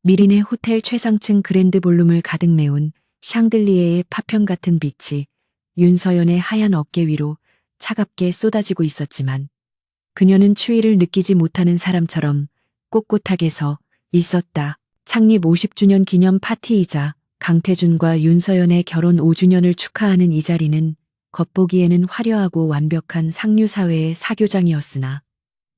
미린의 호텔 최상층 그랜드 볼룸을 가득 메운 샹들리에의 파편 같은 빛이 윤서연의 하얀 어깨 위로 차갑게 쏟아지고 있었지만 그녀는 추위를 느끼지 못하는 사람처럼 꼿꼿하게 서 있었다. 창립 50주년 기념 파티이자 강태준과 윤서연의 결혼 5주년을 축하하는 이 자리는 겉보기에는 화려하고 완벽한 상류사회의 사교장이었으나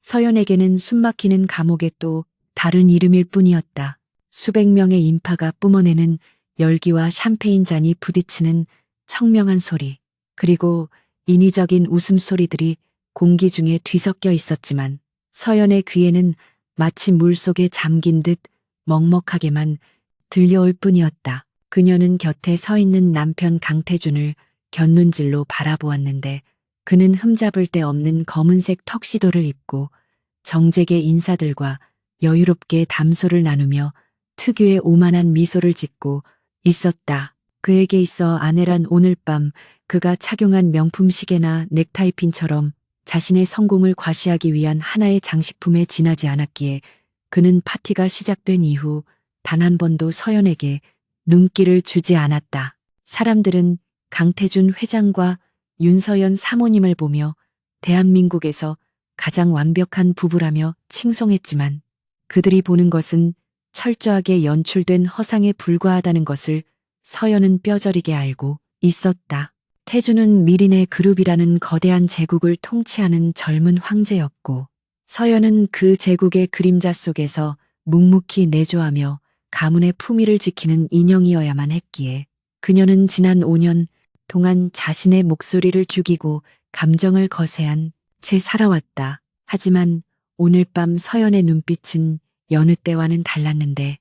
서연에게는 숨막히는 감옥의 또 다른 이름일 뿐이었다. 수백 명의 인파가 뿜어내는 열기와 샴페인 잔이 부딪히는 청명한 소리, 그리고 인위적인 웃음소리들이 공기 중에 뒤섞여 있었지만 서연의 귀에는 마치 물속에 잠긴 듯 먹먹하게만 들려올 뿐이었다. 그녀는 곁에 서 있는 남편 강태준을 곁눈질로 바라보았는데 그는 흠잡을 데 없는 검은색 턱시도를 입고 정재계 인사들과 여유롭게 담소를 나누며 특유의 오만한 미소를 짓고 있었다. 그에게 있어 아내란 오늘 밤 그가 착용한 명품 시계나 넥타이핀처럼 자신의 성공을 과시하기 위한 하나의 장식품에 지나지 않았기에 그는 파티가 시작된 이후 단 한 번도 서연에게 눈길을 주지 않았다. 사람들은 강태준 회장과 윤서연 사모님을 보며 대한민국에서 가장 완벽한 부부라며 칭송했지만 그들이 보는 것은 철저하게 연출된 허상에 불과하다는 것을 서연은 뼈저리게 알고 있었다. 태준은 미린의 그룹이라는 거대한 제국을 통치하는 젊은 황제였고 서연은 그 제국의 그림자 속에서 묵묵히 내조하며 가문의 품위를 지키는 인형이어야만 했기에 그녀는 지난 5년 동안 자신의 목소리를 죽이고 감정을 거세한 채 살아왔다. 하지만 오늘 밤 서연의 눈빛은 여느 때와는 달랐는데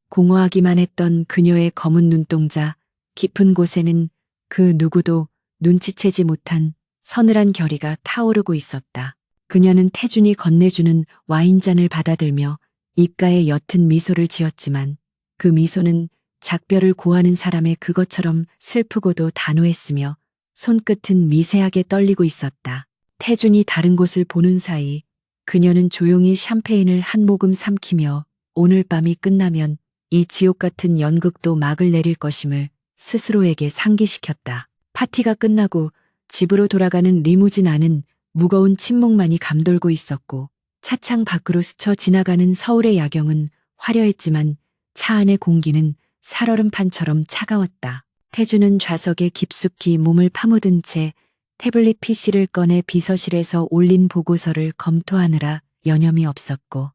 공허하기만 했던 그녀의 검은 눈동자 깊은 곳에는 그 누구도 눈치채지 못한 서늘한 결의가 타오르고 있었다. 그녀는 태준이 건네주는 와인잔을 받아들며 입가에 옅은 미소를 지었지만 그 미소는 작별을 고하는 사람의 그것처럼 슬프고도 단호했으며 손끝은 미세하게 떨리고 있었다. 태준이 다른 곳을 보는 사이 그녀는 조용히 샴페인을 한 모금 삼키며 오늘 밤이 끝나면 이 지옥 같은 연극도 막을 내릴 것임을 스스로에게 상기시켰다. 파티가 끝나고 집으로 돌아가는 리무진 안은 무거운 침묵만이 감돌고 있었고 차창 밖으로 스쳐 지나가는 서울의 야경은 화려했지만 차 안의 공기는 살얼음판처럼 차가웠다. 태준은 좌석에 깊숙이 몸을 파묻은 채 태블릿 PC를 꺼내 비서실에서 올린 보고서를 검토하느라 여념이 없었고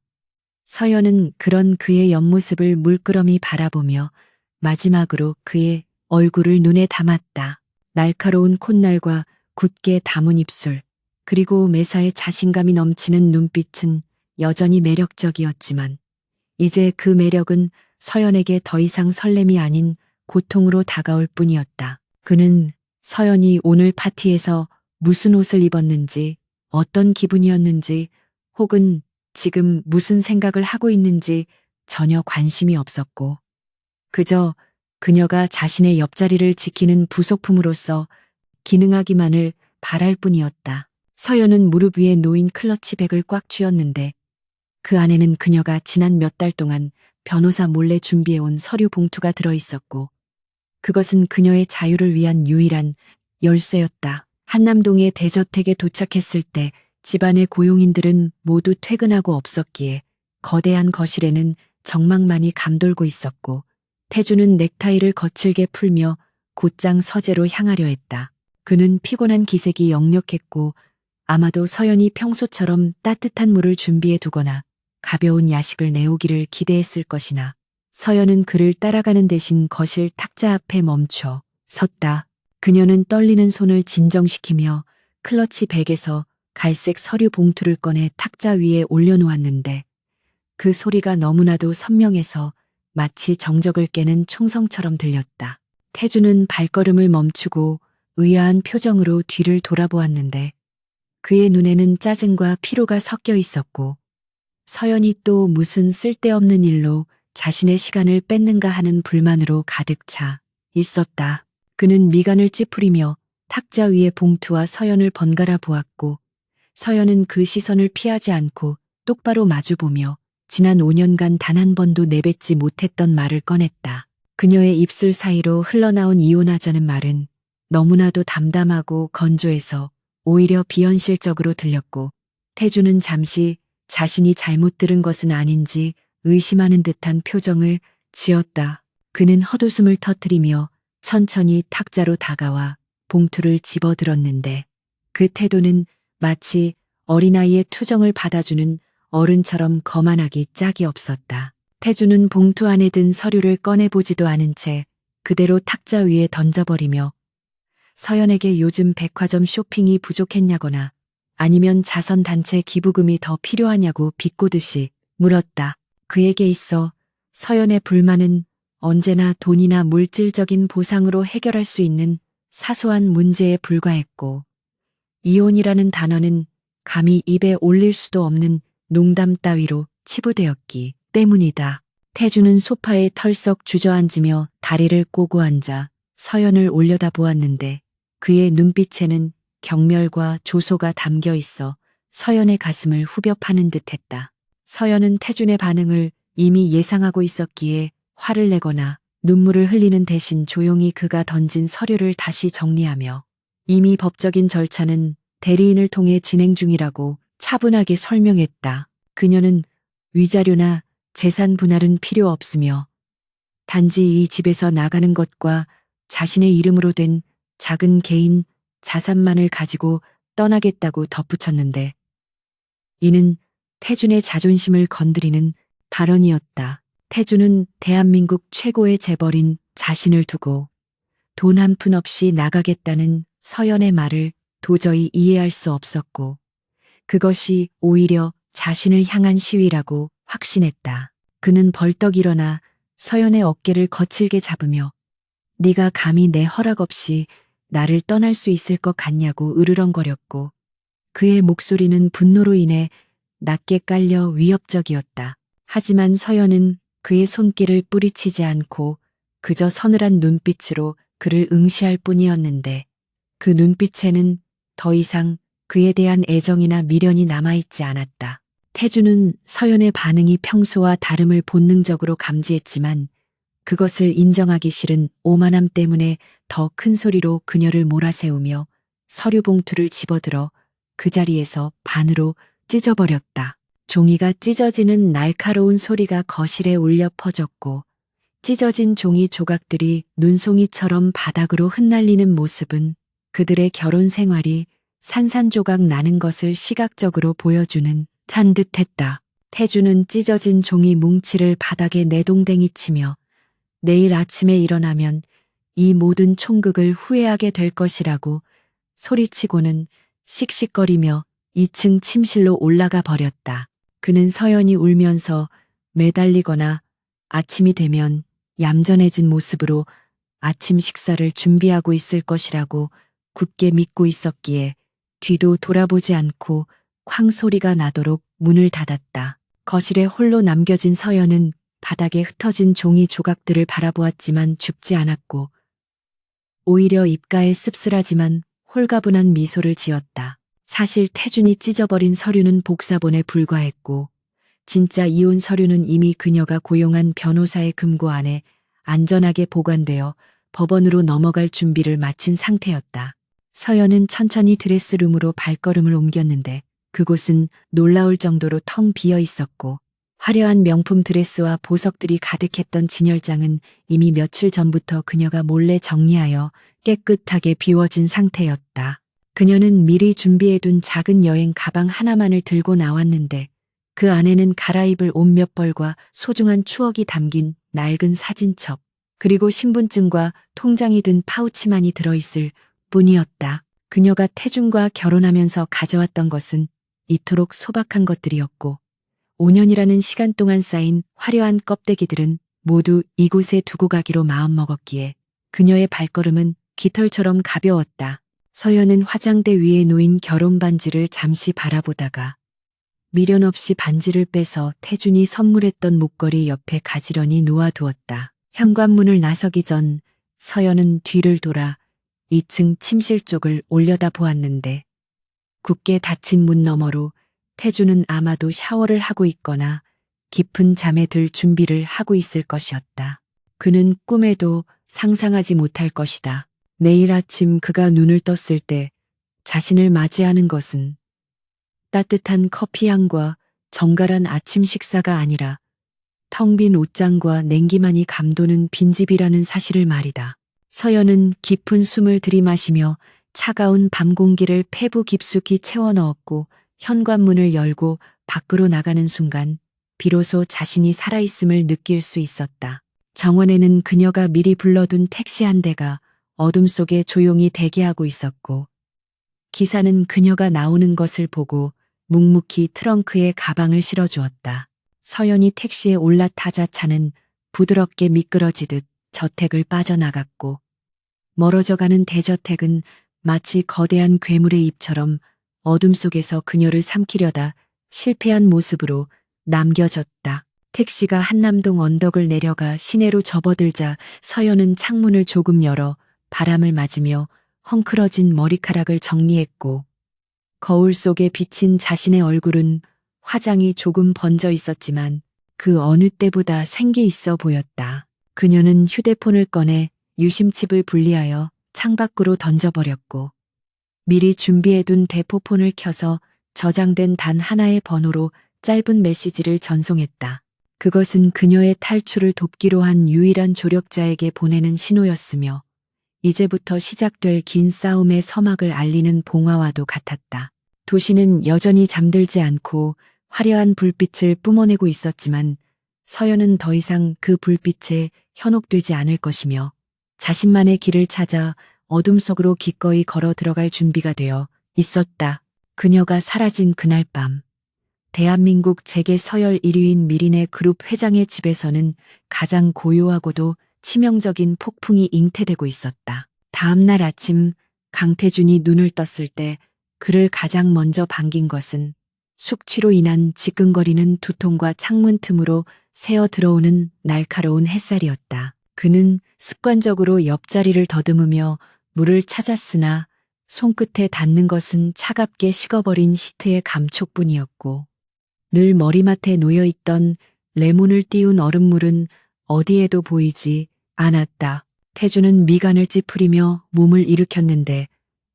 서연은 그런 그의 옆모습을 물끄러미 바라보며 마지막으로 그의 얼굴을 눈에 담았다. 날카로운 콧날과 굳게 담은 입술, 그리고 매사에 자신감이 넘치는 눈빛은 여전히 매력적이었지만 이제 그 매력은 서연에게 더 이상 설렘이 아닌 고통으로 다가올 뿐이었다. 그는 서연이 오늘 파티에서 무슨 옷을 입었는지, 어떤 기분이었는지, 혹은 지금 무슨 생각을 하고 있는지 전혀 관심이 없었고, 그저 그녀가 자신의 옆자리를 지키는 부속품으로서 기능하기만을 바랄 뿐이었다. 서연은 무릎 위에 놓인 클러치백을 꽉 쥐었는데 그 안에는 그녀가 지난 몇 달 동안 변호사 몰래 준비해온 서류 봉투가 들어있었고 그것은 그녀의 자유를 위한 유일한 열쇠였다. 한남동의 대저택에 도착했을 때 집안의 고용인들은 모두 퇴근하고 없었기에 거대한 거실에는 정막만이 감돌고 있었고 태준은 넥타이를 거칠게 풀며 곧장 서재로 향하려 했다. 그는 피곤한 기색이 역력했고 아마도 서연이 평소처럼 따뜻한 물을 준비해 두거나 가벼운 야식을 내오기를 기대했을 것이나 서연은 그를 따라가는 대신 거실 탁자 앞에 멈춰 섰다. 그녀는 떨리는 손을 진정시키며 클러치 백에서 갈색 서류 봉투를 꺼내 탁자 위에 올려놓았는데 그 소리가 너무나도 선명해서 마치 정적을 깨는 총성처럼 들렸다. 태준은 발걸음을 멈추고 의아한 표정으로 뒤를 돌아보았는데 그의 눈에는 짜증과 피로가 섞여 있었고 서연이 또 무슨 쓸데없는 일로 자신의 시간을 뺏는가 하는 불만으로 가득 차 있었다. 그는 미간을 찌푸리며 탁자 위의 봉투와 서연을 번갈아 보았고 서연은 그 시선을 피하지 않고 똑바로 마주보며 지난 5년간 단 한 번도 내뱉지 못했던 말을 꺼냈다. 그녀의 입술 사이로 흘러나온 이혼하자는 말은 너무나도 담담하고 건조해서 오히려 비현실적으로 들렸고, 태주는 잠시 자신이 잘못 들은 것은 아닌지 의심하는 듯한 표정을 지었다. 그는 헛웃음을 터뜨리며 천천히 탁자로 다가와 봉투를 집어들었는데, 그 태도는 마치 어린아이의 투정을 받아주는 어른처럼 거만하기 짝이 없었다. 태주는 봉투 안에 든 서류를 꺼내보지도 않은 채 그대로 탁자 위에 던져버리며 서연에게 요즘 백화점 쇼핑이 부족했냐거나 아니면 자선단체 기부금이 더 필요하냐고 비꼬듯이 물었다. 그에게 있어 서연의 불만은 언제나 돈이나 물질적인 보상으로 해결할 수 있는 사소한 문제에 불과했고, 이혼이라는 단어는 감히 입에 올릴 수도 없는 농담 따위로 치부되었기 때문이다. 태주는 소파에 털썩 주저앉으며 다리를 꼬고 앉아 서연을 올려다보았는데, 그의 눈빛에는 경멸과 조소가 담겨 있어 서연의 가슴을 후벼 파는 듯했다. 서연은 태준의 반응을 이미 예상하고 있었기에 화를 내거나 눈물을 흘리는 대신 조용히 그가 던진 서류를 다시 정리하며 이미 법적인 절차는 대리인을 통해 진행 중이라고 차분하게 설명했다. 그녀는 위자료나 재산 분할은 필요 없으며 단지 이 집에서 나가는 것과 자신의 이름으로 된 작은 개인 자산만을 가지고 떠나겠다고 덧붙였는데, 이는 태준의 자존심을 건드리는 발언이었다. 태준은 대한민국 최고의 재벌인 자신을 두고 돈 한 푼 없이 나가겠다는 서연의 말을 도저히 이해할 수 없었고, 그것이 오히려 자신을 향한 시위라고 확신했다. 그는 벌떡 일어나 서연의 어깨를 거칠게 잡으며 네가 감히 내 허락 없이 나를 떠날 수 있을 것 같냐고 으르렁거렸고, 그의 목소리는 분노로 인해 낮게 깔려 위협적이었다. 하지만 서연은 그의 손길을 뿌리치지 않고 그저 서늘한 눈빛으로 그를 응시할 뿐이었는데, 그 눈빛에는 더 이상 그에 대한 애정이나 미련이 남아있지 않았다. 태주는 서연의 반응이 평소와 다름을 본능적으로 감지했지만 그것을 인정하기 싫은 오만함 때문에 더 큰 소리로 그녀를 몰아세우며 서류 봉투를 집어들어 그 자리에서 반으로 찢어버렸다. 종이가 찢어지는 날카로운 소리가 거실에 울려 퍼졌고, 찢어진 종이 조각들이 눈송이처럼 바닥으로 흩날리는 모습은 그들의 결혼 생활이 산산조각 나는 것을 시각적으로 보여주는 찬 듯했다. 태주는 찢어진 종이 뭉치를 바닥에 내동댕이 치며 내일 아침에 일어나면 이 모든 총극을 후회하게 될 것이라고 소리치고는 씩씩거리며 2층 침실로 올라가 버렸다. 그는 서연이 울면서 매달리거나 아침이 되면 얌전해진 모습으로 아침 식사를 준비하고 있을 것이라고 굳게 믿고 있었기에 뒤도 돌아보지 않고 쾅 소리가 나도록 문을 닫았다. 거실에 홀로 남겨진 서연은 바닥에 흩어진 종이 조각들을 바라보았지만 죽지 않았고, 오히려 입가에 씁쓸하지만 홀가분한 미소를 지었다. 사실 태준이 찢어버린 서류는 복사본에 불과했고, 진짜 이혼 서류는 이미 그녀가 고용한 변호사의 금고 안에 안전하게 보관되어 법원으로 넘어갈 준비를 마친 상태였다. 서연은 천천히 드레스룸으로 발걸음을 옮겼는데 그곳은 놀라울 정도로 텅 비어 있었고, 화려한 명품 드레스와 보석들이 가득했던 진열장은 이미 며칠 전부터 그녀가 몰래 정리하여 깨끗하게 비워진 상태였다. 그녀는 미리 준비해둔 작은 여행 가방 하나만을 들고 나왔는데, 그 안에는 갈아입을 옷 몇 벌과 소중한 추억이 담긴 낡은 사진첩, 그리고 신분증과 통장이 든 파우치만이 들어있을 뿐이었다. 그녀가 태준과 결혼하면서 가져왔던 것은 이토록 소박한 것들이었고, 5년이라는 시간 동안 쌓인 화려한 껍데기들은 모두 이곳에 두고 가기로 마음먹었기에 그녀의 발걸음은 깃털처럼 가벼웠다. 서연은 화장대 위에 놓인 결혼 반지를 잠시 바라보다가 미련 없이 반지를 빼서 태준이 선물했던 목걸이 옆에 가지런히 놓아두었다. 현관문을 나서기 전 서연은 뒤를 돌아 2층 침실 쪽을 올려다 보았는데, 굳게 닫힌 문 너머로 태준은 아마도 샤워를 하고 있거나 깊은 잠에 들 준비를 하고 있을 것이었다. 그는 꿈에도 상상하지 못할 것이다. 내일 아침 그가 눈을 떴을 때 자신을 맞이하는 것은 따뜻한 커피 향과 정갈한 아침 식사가 아니라 텅 빈 옷장과 냉기만이 감도는 빈집이라는 사실을 말이다. 서연은 깊은 숨을 들이마시며 차가운 밤 공기를 폐부 깊숙이 채워 넣었고 현관문을 열고 밖으로 나가는 순간 비로소 자신이 살아있음을 느낄 수 있었다. 정원에는 그녀가 미리 불러둔 택시 한 대가 어둠 속에 조용히 대기하고 있었고 기사는 그녀가 나오는 것을 보고 묵묵히 트렁크에 가방을 실어주었다. 서연이 택시에 올라타자 차는 부드럽게 미끄러지듯 저택을 빠져나갔고 멀어져가는 대저택은 마치 거대한 괴물의 입처럼 어둠 속에서 그녀를 삼키려다 실패한 모습으로 남겨졌다. 택시가 한남동 언덕을 내려가 시내로 접어들자 서연은 창문을 조금 열어 바람을 맞으며 헝클어진 머리카락을 정리했고 거울 속에 비친 자신의 얼굴은 화장이 조금 번져 있었지만 그 어느 때보다 생기 있어 보였다. 그녀는 휴대폰을 꺼내 유심칩을 분리하여 창밖으로 던져버렸고 미리 준비해둔 대포폰을 켜서 저장된 단 하나의 번호로 짧은 메시지를 전송했다. 그것은 그녀의 탈출을 돕기로 한 유일한 조력자에게 보내는 신호였으며 이제부터 시작될 긴 싸움의 서막을 알리는 봉화와도 같았다. 도시는 여전히 잠들지 않고 화려한 불빛을 뿜어내고 있었지만 서연은 더 이상 그 불빛에 현혹되지 않을 것이며 자신만의 길을 찾아 어둠 속으로 기꺼이 걸어 들어갈 준비가 되어 있었다. 그녀가 사라진 그날 밤 대한민국 재계 서열 1위인 미린의 그룹 회장의 집에서는 가장 고요하고도 치명적인 폭풍이 잉태되고 있었다. 다음 날 아침 강태준이 눈을 떴을 때 그를 가장 먼저 반긴 것은 숙취로 인한 지끈거리는 두통과 창문 틈으로 새어 들어오는 날카로운 햇살이었다. 그는 습관적으로 옆자리를 더듬으며 물을 찾았으나 손끝에 닿는 것은 차갑게 식어버린 시트의 감촉뿐이었고 늘 머리맡에 놓여있던 레몬을 띄운 얼음물은 어디에도 보이지 않았다. 태주는 미간을 찌푸리며 몸을 일으켰는데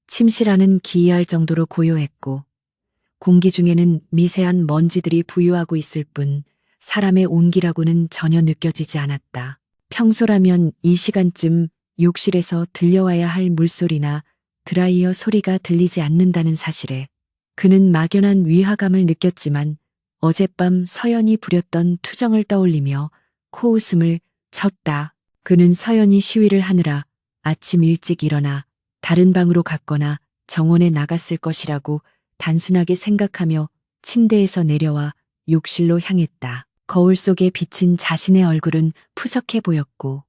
침실안은 기이할 정도로 고요했고 공기 중에는 미세한 먼지들이 부유하고 있을 뿐 사람의 온기라고는 전혀 느껴지지 않았다. 평소라면 이 시간쯤 욕실에서 들려와야 할 물소리나 드라이어 소리가 들리지 않는다는 사실에 그는 막연한 위화감을 느꼈지만 어젯밤 서연이 부렸던 투정을 떠올리며 코웃음을 쳤다. 그는 서연이 시위를 하느라 아침 일찍 일어나 다른 방으로 갔거나 정원에 나갔을 것이라고 단순하게 생각하며 침대에서 내려와 욕실로 향했다. 거울 속에 비친 자신의 얼굴은 푸석해 보였고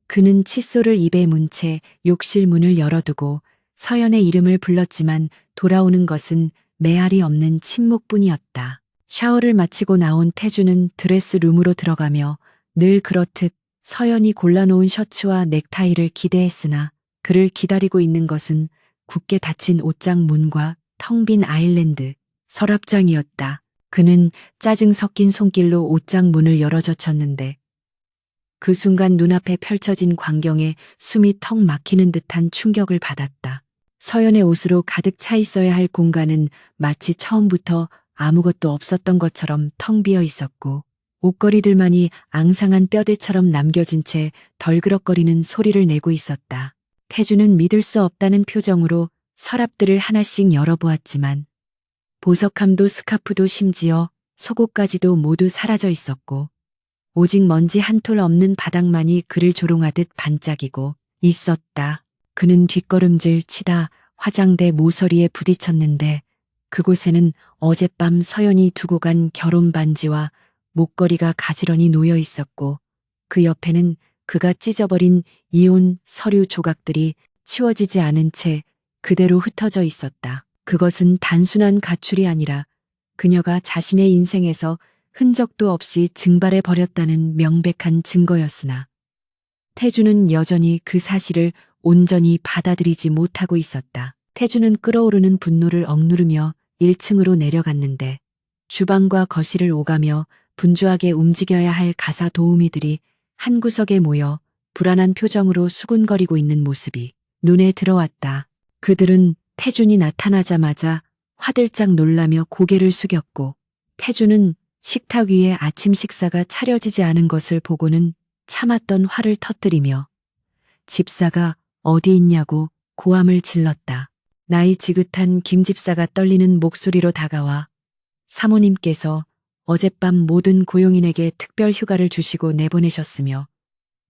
그는 칫솔을 입에 문 채 욕실 문을 열어두고 서연의 이름을 불렀지만 돌아오는 것은 메아리 없는 침묵뿐이었다. 샤워를 마치고 나온 태주는 드레스룸으로 들어가며 늘 그렇듯 서연이 골라놓은 셔츠와 넥타이를 기대했으나 그를 기다리고 있는 것은 굳게 닫힌 옷장 문과 텅 빈 아일랜드 서랍장이었다. 그는 짜증 섞인 손길로 옷장 문을 열어젖혔는데 그 순간 눈앞에 펼쳐진 광경에 숨이 턱 막히는 듯한 충격을 받았다. 서연의 옷으로 가득 차 있어야 할 공간은 마치 처음부터 아무것도 없었던 것처럼 텅 비어 있었고 옷걸이들만이 앙상한 뼈대처럼 남겨진 채 덜그럭거리는 소리를 내고 있었다. 태주는 믿을 수 없다는 표정으로 서랍들을 하나씩 열어보았지만 보석함도 스카프도 심지어 속옷까지도 모두 사라져 있었고 오직 먼지 한 톨 없는 바닥만이 그를 조롱하듯 반짝이고 있었다. 그는 뒷걸음질 치다 화장대 모서리에 부딪혔는데 그곳에는 어젯밤 서연이 두고 간 결혼 반지와 목걸이가 가지런히 놓여 있었고 그 옆에는 그가 찢어버린 이혼 서류 조각들이 치워지지 않은 채 그대로 흩어져 있었다. 그것은 단순한 가출이 아니라 그녀가 자신의 인생에서 흔적도 없이 증발해 버렸다는 명백한 증거였으나 태주는 여전히 그 사실을 온전히 받아들이지 못하고 있었다. 태주는 끓어오르는 분노를 억누르며 1층으로 내려갔는데 주방과 거실을 오가며 분주하게 움직여야 할 가사 도우미들이 한 구석에 모여 불안한 표정으로 수군거리고 있는 모습이 눈에 들어왔다. 그들은 태준이 나타나자마자 화들짝 놀라며 고개를 숙였고, 태준은 식탁 위에 아침 식사가 차려지지 않은 것을 보고는 참았던 화를 터뜨리며 집사가 어디 있냐고 고함을 질렀다. 나이 지긋한 김 집사가 떨리는 목소리로 다가와 사모님께서 어젯밤 모든 고용인에게 특별 휴가를 주시고 내보내셨으며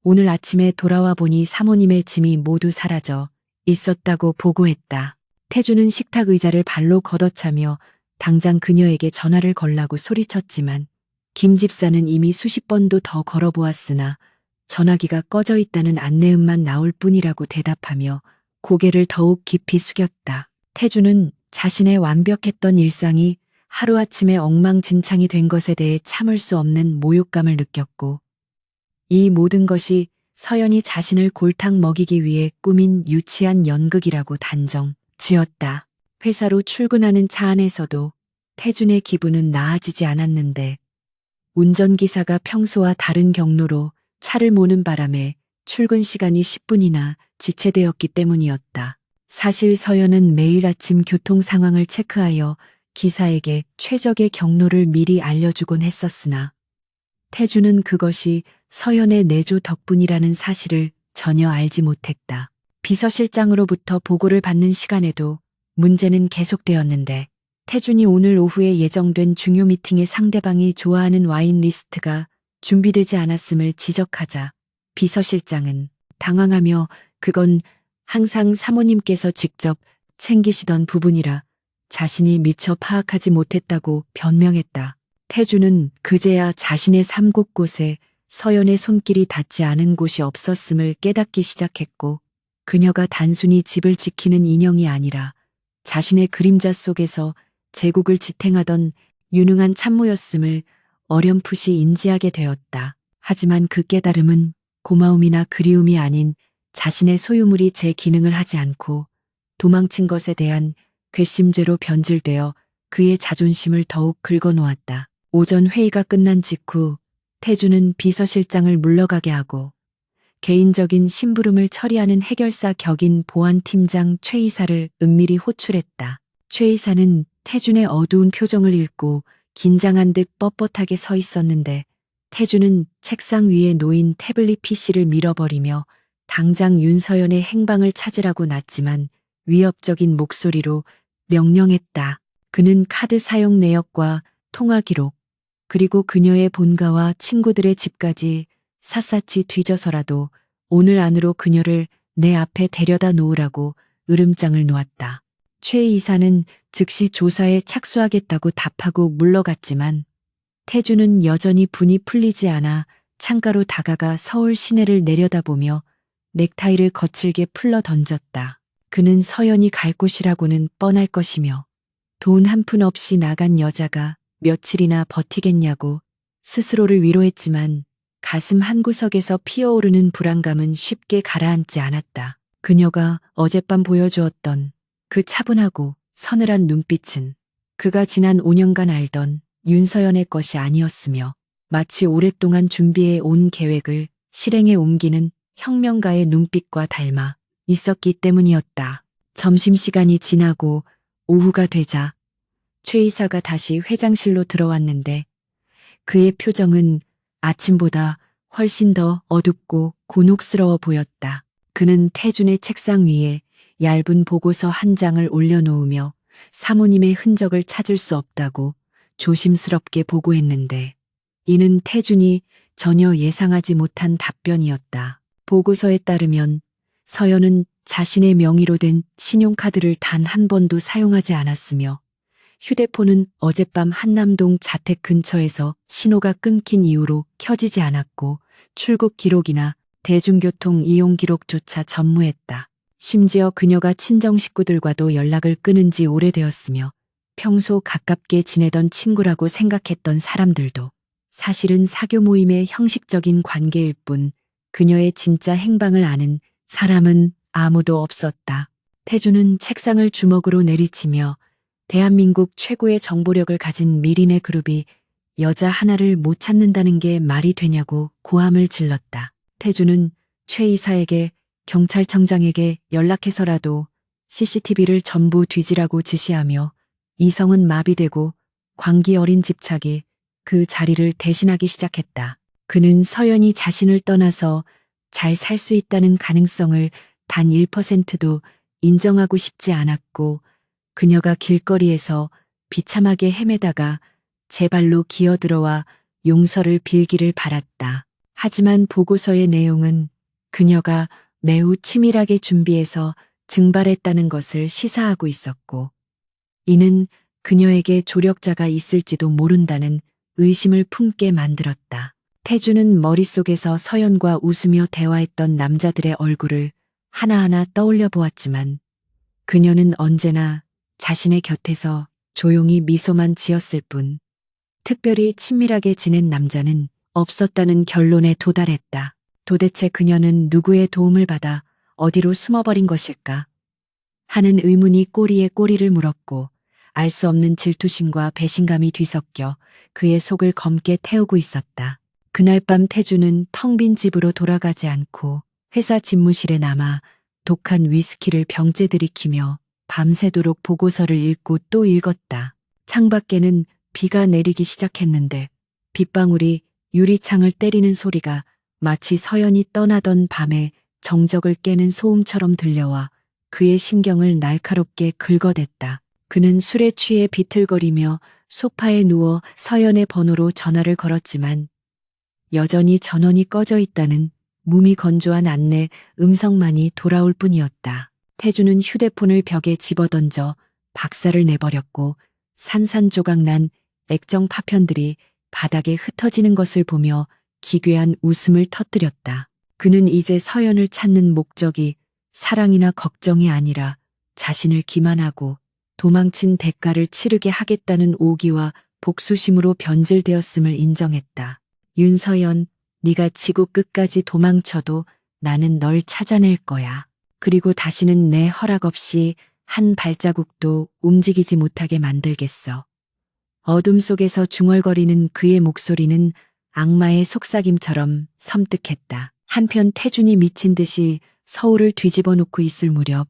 오늘 아침에 돌아와 보니 사모님의 짐이 모두 사라져 있었다고 보고했다. 태주는 식탁 의자를 발로 걷어차며 당장 그녀에게 전화를 걸라고 소리쳤지만 김 집사는 이미 수십 번도 더 걸어보았으나 전화기가 꺼져 있다는 안내음만 나올 뿐이라고 대답하며 고개를 더욱 깊이 숙였다. 태주는 자신의 완벽했던 일상이 하루아침에 엉망진창이 된 것에 대해 참을 수 없는 모욕감을 느꼈고, 이 모든 것이 서연이 자신을 골탕 먹이기 위해 꾸민 유치한 연극이라고 단정 지었다. 회사로 출근하는 차 안에서도 태준의 기분은 나아지지 않았는데, 운전기사가 평소와 다른 경로로 차를 모는 바람에 출근 시간이 10분이나 지체되었기 때문이었다. 사실 서연은 매일 아침 교통 상황을 체크하여 기사에게 최적의 경로를 미리 알려주곤 했었으나 태주는 그것이 서연의 내조 덕분이라는 사실을 전혀 알지 못했다. 비서실장으로부터 보고를 받는 시간에도 문제는 계속되었는데 태준이 오늘 오후에 예정된 중요 미팅에 상대방이 좋아하는 와인 리스트가 준비되지 않았음을 지적하자 비서실장은 당황하며 그건 항상 사모님께서 직접 챙기시던 부분이라 자신이 미처 파악하지 못했다고 변명했다. 태주는 그제야 자신의 삶 곳곳에 서연의 손길이 닿지 않은 곳이 없었음을 깨닫기 시작했고, 그녀가 단순히 집을 지키는 인형이 아니라 자신의 그림자 속에서 제국을 지탱하던 유능한 참모였음을 어렴풋이 인지하게 되었다. 하지만 그 깨달음은 고마움이나 그리움이 아닌 자신의 소유물이 제 기능을 하지 않고 도망친 것에 대한 괘씸죄로 변질되어 그의 자존심을 더욱 긁어놓았다. 오전 회의가 끝난 직후 태주는 비서실장을 물러가게 하고 개인적인 심부름을 처리하는 해결사 격인 보안팀장 최 이사를 은밀히 호출했다. 최 이사는 태준의 어두운 표정을 읽고 긴장한 듯 뻣뻣하게 서 있었는데 태준은 책상 위에 놓인 태블릿 PC를 밀어버리며 당장 윤서연의 행방을 찾으라고 났지만 위협적인 목소리로 명령했다. 그는 카드 사용 내역과 통화 기록, 그리고 그녀의 본가와 친구들의 집까지 샅샅이 뒤져서라도 오늘 안으로 그녀를 내 앞에 데려다 놓으라고 으름장을 놓았다. 최 이사는 즉시 조사에 착수하겠다고 답하고 물러갔지만 태주는 여전히 분이 풀리지 않아 창가로 다가가 서울 시내를 내려다보며 넥타이를 거칠게 풀러 던졌다. 그는 서연이 갈 곳이라고는 뻔할 것이며 돈 한 푼 없이 나간 여자가 며칠이나 버티겠냐고 스스로를 위로했지만 가슴 한구석에서 피어오르는 불안감은 쉽게 가라앉지 않았다. 그녀가 어젯밤 보여주었던 그 차분하고 서늘한 눈빛은 그가 지난 5년간 알던 윤서연의 것이 아니었으며 마치 오랫동안 준비해 온 계획을 실행에 옮기는 혁명가의 눈빛과 닮아 있었기 때문이었다. 점심시간이 지나고 오후가 되자 최 이사가 다시 회장실로 들어왔는데 그의 표정은 아침보다 훨씬 더 어둡고 곤혹스러워 보였다. 그는 태준의 책상 위에 얇은 보고서 한 장을 올려놓으며 사모님의 흔적을 찾을 수 없다고 조심스럽게 보고했는데 이는 태준이 전혀 예상하지 못한 답변이었다. 보고서에 따르면 서연은 자신의 명의로 된 신용카드를 단 한 번도 사용하지 않았으며 휴대폰은 어젯밤 한남동 자택 근처에서 신호가 끊긴 이후로 켜지지 않았고 출국 기록이나 대중교통 이용 기록조차 전무했다. 심지어 그녀가 친정 식구들과도 연락을 끊은 지 오래되었으며 평소 가깝게 지내던 친구라고 생각했던 사람들도 사실은 사교 모임의 형식적인 관계일 뿐 그녀의 진짜 행방을 아는 사람은 아무도 없었다. 태주는 책상을 주먹으로 내리치며 대한민국 최고의 정보력을 가진 미린의 그룹이 여자 하나를 못 찾는다는 게 말이 되냐고 고함을 질렀다. 태주는 최 이사에게 경찰청장에게 연락해서라도 CCTV를 전부 뒤지라고 지시하며 이성은 마비되고 광기 어린 집착이 그 자리를 대신하기 시작했다. 그는 서연이 자신을 떠나서 잘 살 수 있다는 가능성을 단 1%도 인정하고 싶지 않았고 그녀가 길거리에서 비참하게 헤매다가 제 발로 기어들어와 용서를 빌기를 바랐다. 하지만 보고서의 내용은 그녀가 매우 치밀하게 준비해서 증발했다는 것을 시사하고 있었고 이는 그녀에게 조력자가 있을지도 모른다는 의심을 품게 만들었다. 태주는 머릿속에서 서연과 웃으며 대화했던 남자들의 얼굴을 하나하나 떠올려 보았지만 그녀는 언제나 자신의 곁에서 조용히 미소만 지었을 뿐 특별히 친밀하게 지낸 남자는 없었다는 결론에 도달했다. 도대체 그녀는 누구의 도움을 받아 어디로 숨어버린 것일까? 하는 의문이 꼬리에 꼬리를 물었고 알 수 없는 질투심과 배신감이 뒤섞여 그의 속을 검게 태우고 있었다. 그날 밤 태주는 텅 빈 집으로 돌아가지 않고 회사 집무실에 남아 독한 위스키를 병째 들이키며 밤새도록 보고서를 읽고 또 읽었다. 창밖에는 비가 내리기 시작했는데 빗방울이 유리창을 때리는 소리가 마치 서연이 떠나던 밤에 정적을 깨는 소음처럼 들려와 그의 신경을 날카롭게 긁어댔다. 그는 술에 취해 비틀거리며 소파에 누워 서연의 번호로 전화를 걸었지만 여전히 전원이 꺼져 있다는 무미건조한 안내 음성만이 돌아올 뿐이었다. 태주는 휴대폰을 벽에 집어던져 박살을 내버렸고 산산조각난 액정 파편들이 바닥에 흩어지는 것을 보며 기괴한 웃음을 터뜨렸다. 그는 이제 서연을 찾는 목적이 사랑이나 걱정이 아니라 자신을 기만하고 도망친 대가를 치르게 하겠다는 오기와 복수심으로 변질되었음을 인정했다. 윤서연, 네가 지구 끝까지 도망쳐도 나는 널 찾아낼 거야. 그리고 다시는 내 허락 없이 한 발자국도 움직이지 못하게 만들겠어. 어둠 속에서 중얼거리는 그의 목소리는 악마의 속삭임처럼 섬뜩했다. 한편 태준이 미친 듯이 서울을 뒤집어 놓고 있을 무렵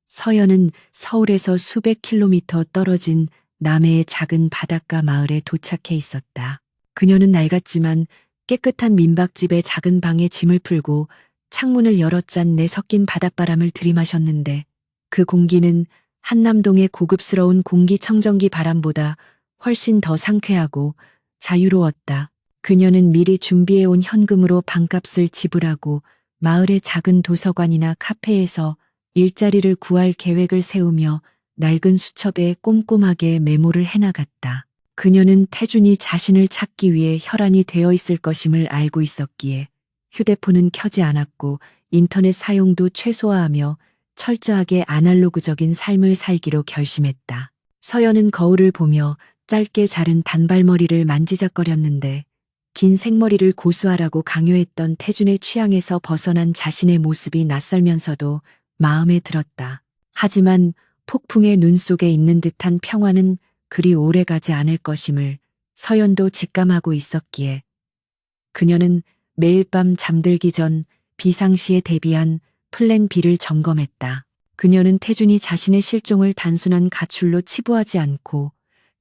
서연은 서울에서 수백 킬로미터 떨어진 남해의 작은 바닷가 마을에 도착해 있었다. 그녀는 낡았지만 깨끗한 민박집의 작은 방에 짐을 풀고 창문을 열어 짠내 섞인 바닷바람을 들이마셨는데 그 공기는 한남동의 고급스러운 공기청정기 바람보다 훨씬 더 상쾌하고 자유로웠다. 그녀는 미리 준비해온 현금으로 방값을 지불하고 마을의 작은 도서관이나 카페에서 일자리를 구할 계획을 세우며 낡은 수첩에 꼼꼼하게 메모를 해나갔다. 그녀는 태준이 자신을 찾기 위해 혈안이 되어 있을 것임을 알고 있었기에 휴대폰은 켜지 않았고 인터넷 사용도 최소화하며 철저하게 아날로그적인 삶을 살기로 결심했다. 서연은 거울을 보며 짧게 자른 단발머리를 만지작거렸는데 긴 생머리를 고수하라고 강요했던 태준의 취향에서 벗어난 자신의 모습이 낯설면서도 마음에 들었다. 하지만 폭풍의 눈 속에 있는 듯한 평화는 그리 오래가지 않을 것임을 서연도 직감하고 있었기에 그녀는 매일 밤 잠들기 전 비상시에 대비한 플랜 B를 점검했다. 그녀는 태준이 자신의 실종을 단순한 가출로 치부하지 않고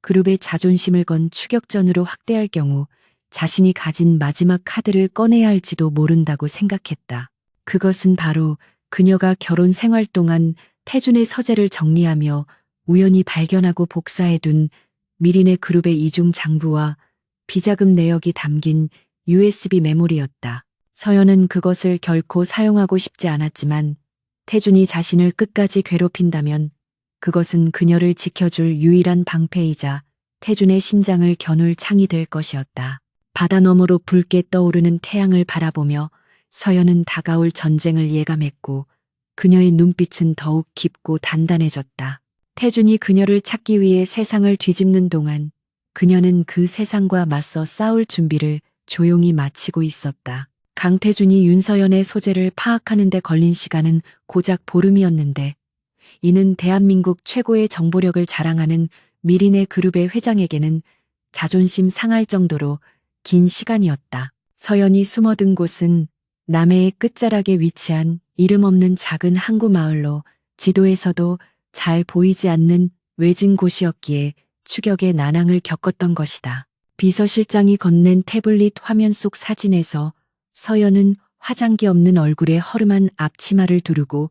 그룹의 자존심을 건 추격전으로 확대할 경우 자신이 가진 마지막 카드를 꺼내야 할지도 모른다고 생각했다. 그것은 바로 그녀가 결혼 생활 동안 태준의 서재를 정리하며 우연히 발견하고 복사해둔 미린의 그룹의 이중 장부와 비자금 내역이 담긴 USB 메모리였다. 서연은 그것을 결코 사용하고 싶지 않았지만 태준이 자신을 끝까지 괴롭힌다면 그것은 그녀를 지켜줄 유일한 방패이자 태준의 심장을 겨눌 창이 될 것이었다. 바다 너머로 붉게 떠오르는 태양을 바라보며 서연은 다가올 전쟁을 예감했고 그녀의 눈빛은 더욱 깊고 단단해졌다. 태준이 그녀를 찾기 위해 세상을 뒤집는 동안 그녀는 그 세상과 맞서 싸울 준비를 조용히 마치고 있었다. 강태준이 윤서연의 소재를 파악하는 데 걸린 시간은 고작 보름이었는데 이는 대한민국 최고의 정보력을 자랑하는 미린의 그룹의 회장에게는 자존심 상할 정도로 긴 시간이었다. 서연이 숨어든 곳은 남해의 끝자락에 위치한 이름 없는 작은 항구 마을로 지도에서도 잘 보이지 않는 외진 곳이었기에 추격의 난항을 겪었던 것이다. 비서실장이 건넨 태블릿 화면 속 사진에서 서연은 화장기 없는 얼굴에 허름한 앞치마를 두르고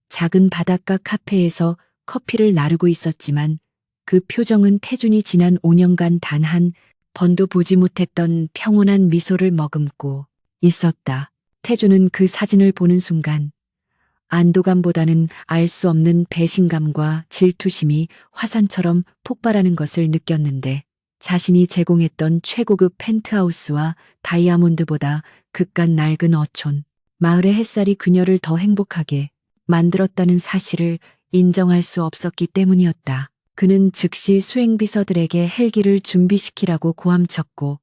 작은 바닷가 카페에서 커피를 나르고 있었지만 그 표정은 태준이 지난 5년간 단 한 번도 보지 못했던 평온한 미소를 머금고 있었다. 태준은 그 사진을 보는 순간 안도감보다는 알 수 없는 배신감과 질투심이 화산처럼 폭발하는 것을 느꼈는데 자신이 제공했던 최고급 펜트하우스와 다이아몬드보다 그깟 낡은 어촌, 마을의 햇살이 그녀를 더 행복하게 만들었다는 사실을 인정할 수 없었기 때문이었다. 그는 즉시 수행비서들에게 헬기를 준비시키라고 고함쳤고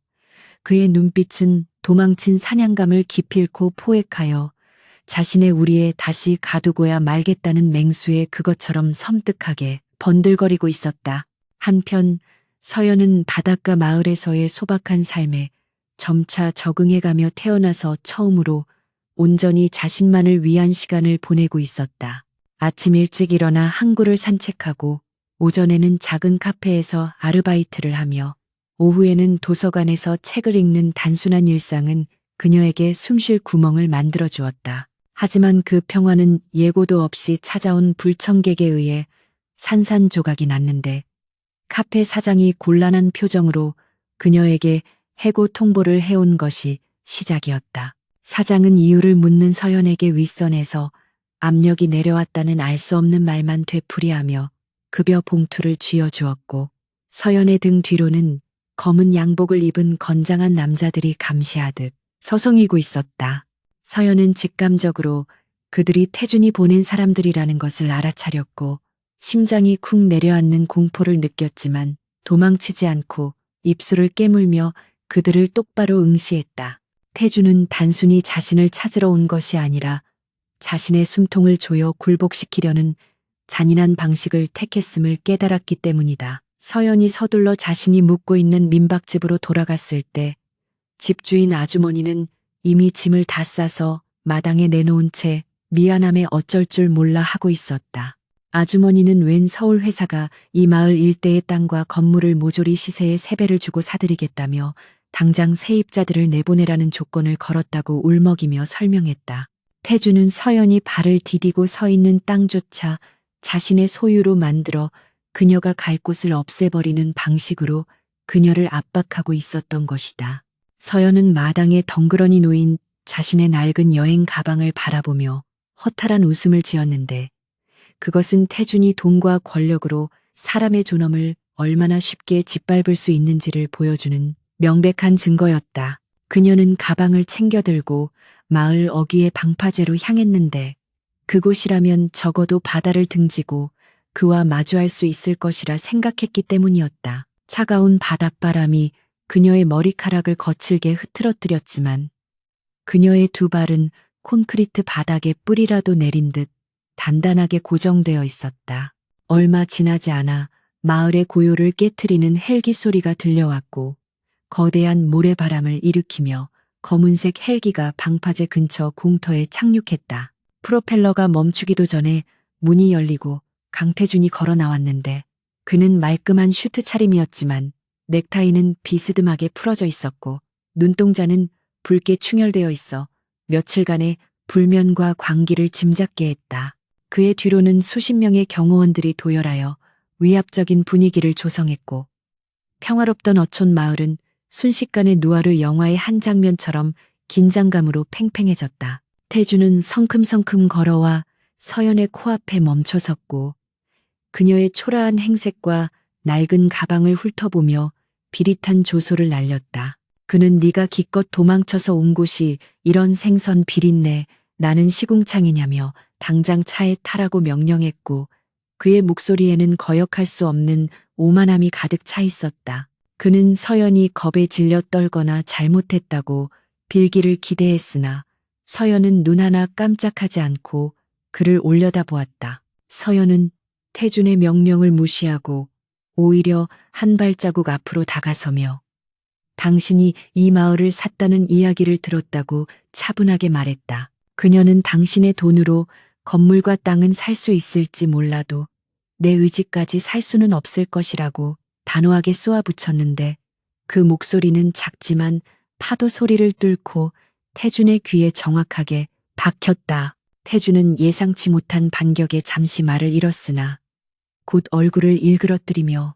그의 눈빛은 도망친 사냥감을 기필코 포획하여 자신의 우리에 다시 가두고야 말겠다는 맹수의 그것처럼 섬뜩하게 번들거리고 있었다. 한편 서연은 바닷가 마을에서의 소박한 삶에 점차 적응해가며 태어나서 처음으로 온전히 자신만을 위한 시간을 보내고 있었다. 아침 일찍 일어나 항구를 산책하고 오전에는 작은 카페에서 아르바이트를 하며 오후에는 도서관에서 책을 읽는 단순한 일상은 그녀에게 숨쉴 구멍을 만들어 주었다. 하지만 그 평화는 예고도 없이 찾아온 불청객에 의해 산산조각이 났는데 카페 사장이 곤란한 표정으로 그녀에게 해고 통보를 해온 것이 시작이었다. 사장은 이유를 묻는 서연에게 윗선에서 압력이 내려왔다는 알 수 없는 말만 되풀이하며 급여 봉투를 쥐어주었고 서연의 등 뒤로는 검은 양복을 입은 건장한 남자들이 감시하듯 서성이고 있었다. 서연은 직감적으로 그들이 태준이 보낸 사람들이라는 것을 알아차렸고 심장이 쿵 내려앉는 공포를 느꼈지만 도망치지 않고 입술을 깨물며 그들을 똑바로 응시했다. 태준은 단순히 자신을 찾으러 온 것이 아니라 자신의 숨통을 조여 굴복시키려는 잔인한 방식을 택했음을 깨달았기 때문이다. 서연이 서둘러 자신이 묵고 있는 민박집으로 돌아갔을 때 집주인 아주머니는 이미 짐을 다 싸서 마당에 내놓은 채 미안함에 어쩔 줄 몰라 하고 있었다. 아주머니는 웬 서울 회사가 이 마을 일대의 땅과 건물을 모조리 시세에 3배를 주고 사들이겠다며 당장 세입자들을 내보내라는 조건을 걸었다고 울먹이며 설명했다. 태주는 서연이 발을 디디고 서 있는 땅조차 자신의 소유로 만들어 그녀가 갈 곳을 없애버리는 방식으로 그녀를 압박하고 있었던 것이다. 서연은 마당에 덩그러니 놓인 자신의 낡은 여행 가방을 바라보며 허탈한 웃음을 지었는데 그것은 태준이 돈과 권력으로 사람의 존엄을 얼마나 쉽게 짓밟을 수 있는지를 보여주는 명백한 증거였다. 그녀는 가방을 챙겨들고 마을 어귀의 방파제로 향했는데 그곳이라면 적어도 바다를 등지고 그와 마주할 수 있을 것이라 생각했기 때문이었다. 차가운 바닷바람이 그녀의 머리카락을 거칠게 흐트러뜨렸지만 그녀의 두 발은 콘크리트 바닥에 뿌리라도 내린 듯 단단하게 고정되어 있었다. 얼마 지나지 않아 마을의 고요를 깨트리는 헬기 소리가 들려왔고 거대한 모래바람을 일으키며 검은색 헬기가 방파제 근처 공터에 착륙했다. 프로펠러가 멈추기도 전에 문이 열리고 강태준이 걸어 나왔는데 그는 말끔한 슈트 차림이었지만 넥타이는 비스듬하게 풀어져 있었고 눈동자는 붉게 충혈되어 있어 며칠간의 불면과 광기를 짐작게 했다. 그의 뒤로는 수십 명의 경호원들이 도열하여 위압적인 분위기를 조성했고 평화롭던 어촌 마을은 순식간에 누아르 영화의 한 장면처럼 긴장감으로 팽팽해졌다. 태주는 성큼성큼 걸어와 서연의 코앞에 멈춰섰고 그녀의 초라한 행색과 낡은 가방을 훑어보며 비릿한 조소를 날렸다. 그는 네가 기껏 도망쳐서 온 곳이 이런 생선 비린내 나는 시궁창이냐며 당장 차에 타라고 명령했고 그의 목소리에는 거역할 수 없는 오만함이 가득 차 있었다. 그는 서연이 겁에 질려 떨거나 잘못했다고 빌기를 기대했으나 서연은 눈 하나 깜짝하지 않고 그를 올려다보았다. 서연은 태준의 명령을 무시하고 오히려 한 발자국 앞으로 다가서며 당신이 이 마을을 샀다는 이야기를 들었다고 차분하게 말했다. 그녀는 당신의 돈으로 건물과 땅은 살 수 있을지 몰라도 내 의지까지 살 수는 없을 것이라고 단호하게 쏘아붙였는데 그 목소리는 작지만 파도 소리를 뚫고 태준의 귀에 정확하게 박혔다. 태준은 예상치 못한 반격에 잠시 말을 잃었으나 곧 얼굴을 일그러뜨리며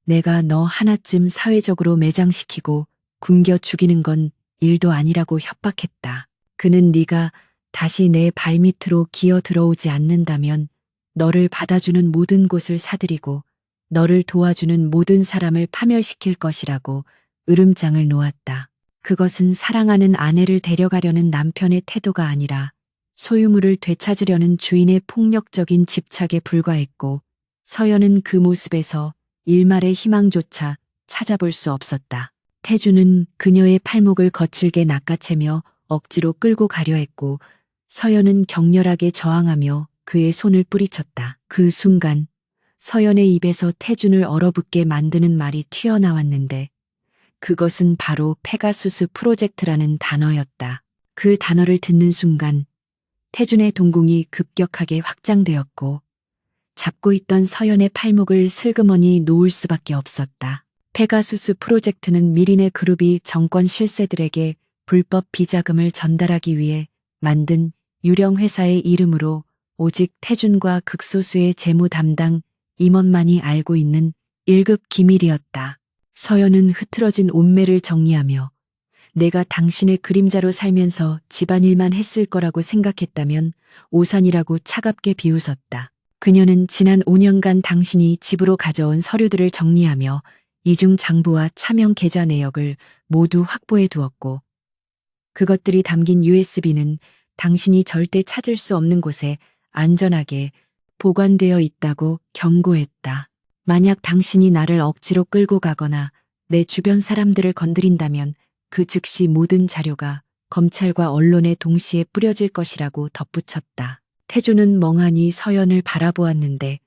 내가 너 하나쯤 사회적으로 매장시키고 굶겨 죽이는 건 일도 아니라고 협박했다. 그는 네가 다시 내 발밑으로 기어 들어오지 않는다면 너를 받아주는 모든 곳을 사들이고 너를 도와주는 모든 사람을 파멸시킬 것이라고 으름장을 놓았다. 그것은 사랑하는 아내를 데려가려는 남편의 태도가 아니라 소유물을 되찾으려는 주인의 폭력적인 집착에 불과했고 서연은 그 모습에서 일말의 희망조차 찾아볼 수 없었다. 태주는 그녀의 팔목을 거칠게 낚아채며 억지로 끌고 가려 했고 서연은 격렬하게 저항하며 그의 손을 뿌리쳤다. 그 순간 서연의 입에서 태준을 얼어붙게 만드는 말이 튀어나왔는데 그것은 바로 페가수스 프로젝트라는 단어였다. 그 단어를 듣는 순간 태준의 동공이 급격하게 확장되었고 잡고 있던 서연의 팔목을 슬그머니 놓을 수밖에 없었다. 페가수스 프로젝트는 미린의 그룹이 정권 실세들에게 불법 비자금을 전달하기 위해 만든 유령 회사의 이름으로 오직 태준과 극소수의 재무 담당 임원만이 알고 있는 1급 기밀이었다. 서연은 흐트러진 옷매를 정리하며 내가 당신의 그림자로 살면서 집안일만 했을 거라고 생각했다면 오산이라고 차갑게 비웃었다. 그녀는 지난 5년간 당신이 집으로 가져온 서류들을 정리하며 이중 장부와 차명 계좌 내역을 모두 확보해 두었고 그것들이 담긴 USB는 당신이 절대 찾을 수 없는 곳에 안전하게 보관되어 있다고 경고했다. 만약 당신이 나를 억지로 끌고 가거나 내 주변 사람들을 건드린다면 그 즉시 모든 자료가 검찰과 언론에 동시에 뿌려질 것이라고 덧붙였다. 태주는 멍하니 서연을 바라보았는데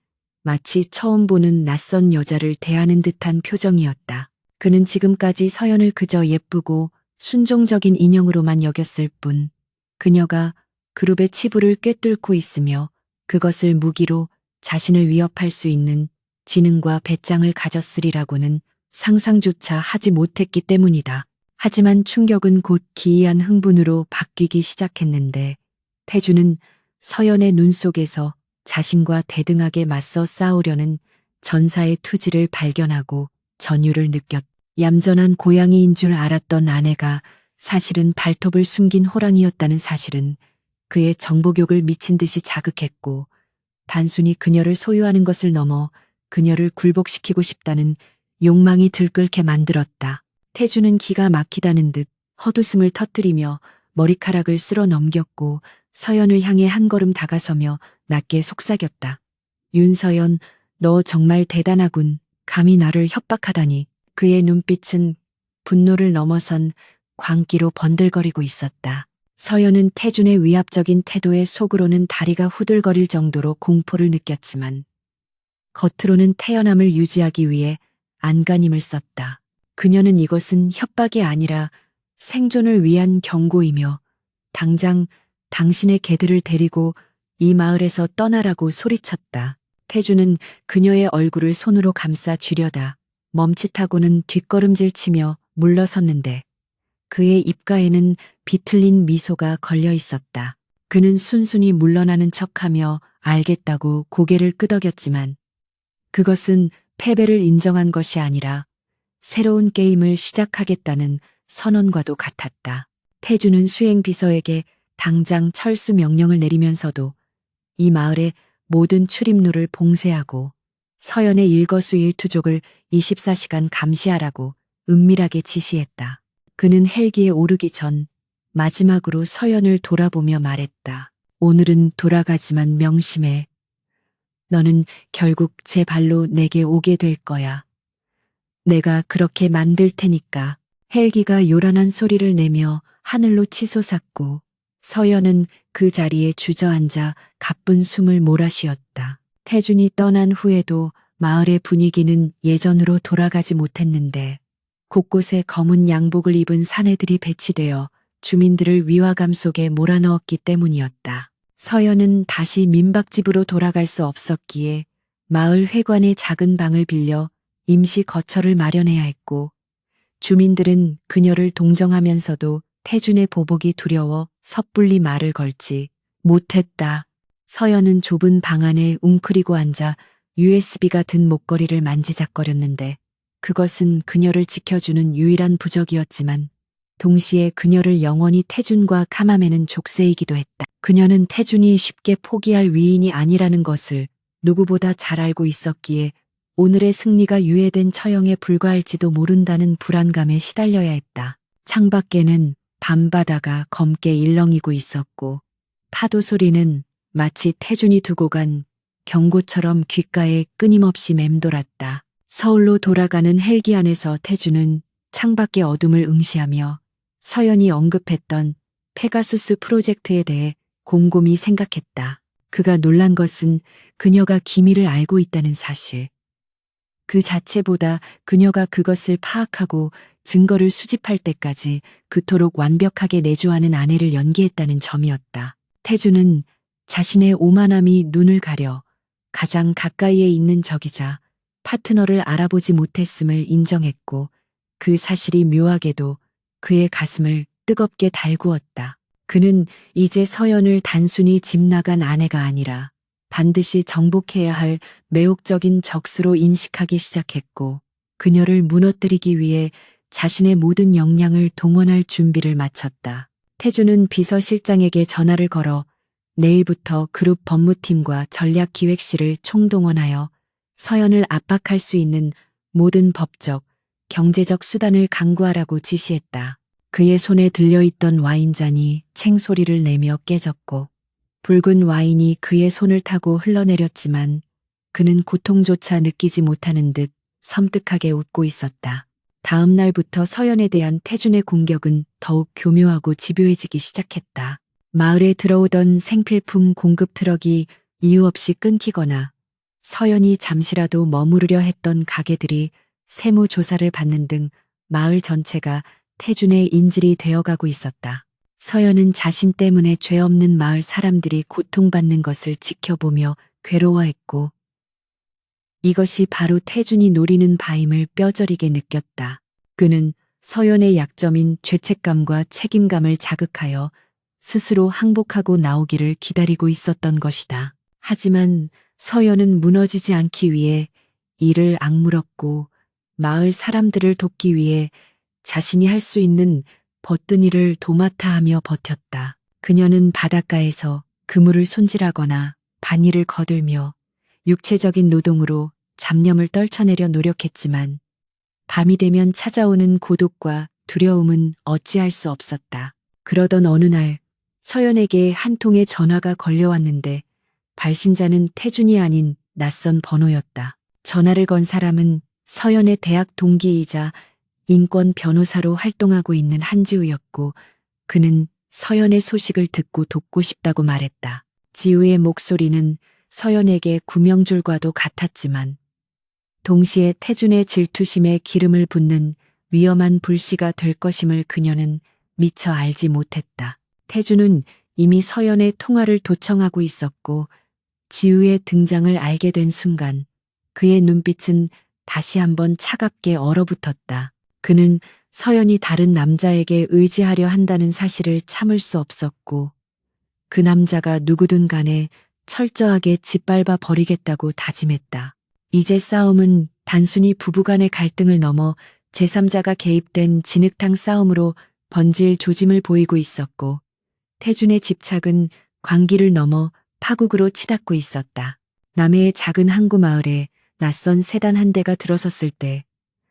마치 처음 보는 낯선 여자를 대하는 듯한 표정이었다. 그는 지금까지 서연을 그저 예쁘고 순종적인 인형으로만 여겼을 뿐 그녀가 그룹의 치부를 꿰뚫고 있으며 그것을 무기로 자신을 위협할 수 있는 지능과 배짱을 가졌으리라고는 상상조차 하지 못했기 때문이다. 하지만 충격은 곧 기이한 흥분으로 바뀌기 시작했는데 태주는 서연의 눈 속에서 자신과 대등하게 맞서 싸우려는 전사의 투지를 발견하고 전율을 느꼈다. 얌전한 고양이인 줄 알았던 아내가 사실은 발톱을 숨긴 호랑이였다는 사실은 그의 정복욕을 미친 듯이 자극했고 단순히 그녀를 소유하는 것을 넘어 그녀를 굴복시키고 싶다는 욕망이 들끓게 만들었다. 태주는 기가 막히다는 듯 헛웃음을 터뜨리며 머리카락을 쓸어 넘겼고 서연을 향해 한 걸음 다가서며 낮게 속삭였다. 윤서연, 너 정말 대단하군. 감히 나를 협박하다니. 그의 눈빛은 분노를 넘어선 광기로 번들거리고 있었다. 서연은 태준의 위압적인 태도에 속으로는 다리가 후들거릴 정도로 공포를 느꼈지만 겉으로는 태연함을 유지하기 위해 안간힘을 썼다. 그녀는 이것은 협박이 아니라 생존을 위한 경고이며 당장 당신의 개들을 데리고 이 마을에서 떠나라고 소리쳤다. 태주는 그녀의 얼굴을 손으로 감싸 쥐려다 멈칫하고는 뒷걸음질 치며 물러섰는데 그의 입가에는 비틀린 미소가 걸려 있었다. 그는 순순히 물러나는 척하며 알겠다고 고개를 끄덕였지만 그것은 패배를 인정한 것이 아니라 새로운 게임을 시작하겠다는 선언과도 같았다. 태주는 수행비서에게 당장 철수 명령을 내리면서도 이 마을의 모든 출입로를 봉쇄하고 서연의 일거수일투족을 24시간 감시하라고 은밀하게 지시했다. 그는 헬기에 오르기 전 마지막으로 서연을 돌아보며 말했다. 오늘은 돌아가지만 명심해. 너는 결국 제 발로 내게 오게 될 거야. 내가 그렇게 만들 테니까. 헬기가 요란한 소리를 내며 하늘로 치솟았고 서연은 그 자리에 주저앉아 가쁜 숨을 몰아쉬었다. 태준이 떠난 후에도 마을의 분위기는 예전으로 돌아가지 못했는데 곳곳에 검은 양복을 입은 사내들이 배치되어 주민들을 위화감 속에 몰아넣었기 때문이었다. 서연은 다시 민박집으로 돌아갈 수 없었기에 마을 회관의 작은 방을 빌려 임시 거처를 마련해야 했고 주민들은 그녀를 동정하면서도 태준의 보복이 두려워 섣불리 말을 걸지 못했다. 서연은 좁은 방 안에 웅크리고 앉아 USB가 든 목걸이를 만지작거렸는데 그것은 그녀를 지켜주는 유일한 부적이었지만 동시에 그녀를 영원히 태준과 카마매는 족쇄이기도 했다. 그녀는 태준이 쉽게 포기할 위인이 아니라는 것을 누구보다 잘 알고 있었기에 오늘의 승리가 유예된 처형에 불과할지도 모른다는 불안감에 시달려야 했다. 창밖에는 밤바다가 검게 일렁이고 있었고 파도 소리는 마치 태준이 두고 간 경고처럼 귓가에 끊임없이 맴돌았다. 서울로 돌아가는 헬기 안에서 태준은 창밖의 어둠을 응시하며 서연이 언급했던 페가수스 프로젝트에 대해 곰곰이 생각했다. 그가 놀란 것은 그녀가 기밀을 알고 있다는 사실. 그 자체보다 그녀가 그것을 파악하고 증거를 수집할 때까지 그토록 완벽하게 내조하는 아내를 연기했다는 점이었다. 태준은 자신의 오만함이 눈을 가려 가장 가까이에 있는 적이자 파트너를 알아보지 못했음을 인정했고 그 사실이 묘하게도 그의 가슴을 뜨겁게 달구었다. 그는 이제 서연을 단순히 집 나간 아내가 아니라 반드시 정복해야 할 매혹적인 적수로 인식하기 시작했고 그녀를 무너뜨리기 위해 자신의 모든 역량을 동원할 준비를 마쳤다. 태준은 비서실장에게 전화를 걸어 내일부터 그룹 법무팀과 전략기획실을 총동원하여 서연을 압박할 수 있는 모든 법적, 경제적 수단을 강구하라고 지시했다. 그의 손에 들려있던 와인잔이 챙소리를 내며 깨졌고 붉은 와인이 그의 손을 타고 흘러내렸지만 그는 고통조차 느끼지 못하는 듯 섬뜩하게 웃고 있었다. 다음 날부터 서연에 대한 태준의 공격은 더욱 교묘하고 집요해지기 시작했다. 마을에 들어오던 생필품 공급 트럭이 이유 없이 끊기거나 서연이 잠시라도 머무르려 했던 가게들이 세무조사를 받는 등 마을 전체가 태준의 인질이 되어가고 있었다. 서연은 자신 때문에 죄 없는 마을 사람들이 고통받는 것을 지켜보며 괴로워했고 이것이 바로 태준이 노리는 바임을 뼈저리게 느꼈다. 그는 서연의 약점인 죄책감과 책임감을 자극하여 스스로 항복하고 나오기를 기다리고 있었던 것이다. 하지만 서연은 무너지지 않기 위해 이를 악물었고 마을 사람들을 돕기 위해 자신이 할 수 있는 버뜬 일을 도맡아 하며 버텼다. 그녀는 바닷가에서 그물을 손질하거나 바늘을 거들며 육체적인 노동으로 잡념을 떨쳐내려 노력했지만 밤이 되면 찾아오는 고독과 두려움은 어찌할 수 없었다. 그러던 어느 날 서연에게 한 통의 전화가 걸려왔는데 발신자는 태준이 아닌 낯선 번호였다. 전화를 건 사람은 서연의 대학 동기이자 인권 변호사로 활동하고 있는 한지우였고 그는 서연의 소식을 듣고 돕고 싶다고 말했다. 지우의 목소리는 서연에게 구명줄과도 같았지만 동시에 태준의 질투심에 기름을 붓는 위험한 불씨가 될 것임을 그녀는 미처 알지 못했다. 태준은 이미 서연의 통화를 도청하고 있었고 지우의 등장을 알게 된 순간 그의 눈빛은 다시 한번 차갑게 얼어붙었다. 그는 서연이 다른 남자에게 의지하려 한다는 사실을 참을 수 없었고 그 남자가 누구든 간에 철저하게 짓밟아 버리겠다고 다짐했다. 이제 싸움은 단순히 부부간의 갈등을 넘어 제3자가 개입된 진흙탕 싸움으로 번질 조짐을 보이고 있었고 태준의 집착은 광기를 넘어 파국으로 치닫고 있었다. 남해의 작은 항구 마을에 낯선 세단 한 대가 들어섰을 때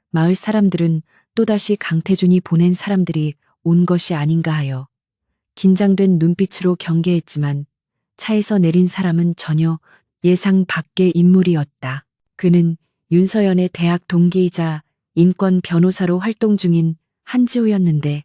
마을 사람들은 또다시 강태준이 보낸 사람들이 온 것이 아닌가 하여 긴장된 눈빛으로 경계했지만 차에서 내린 사람은 전혀 예상 밖의 인물이었다. 그는 윤서연의 대학 동기이자 인권 변호사로 활동 중인 한지우였는데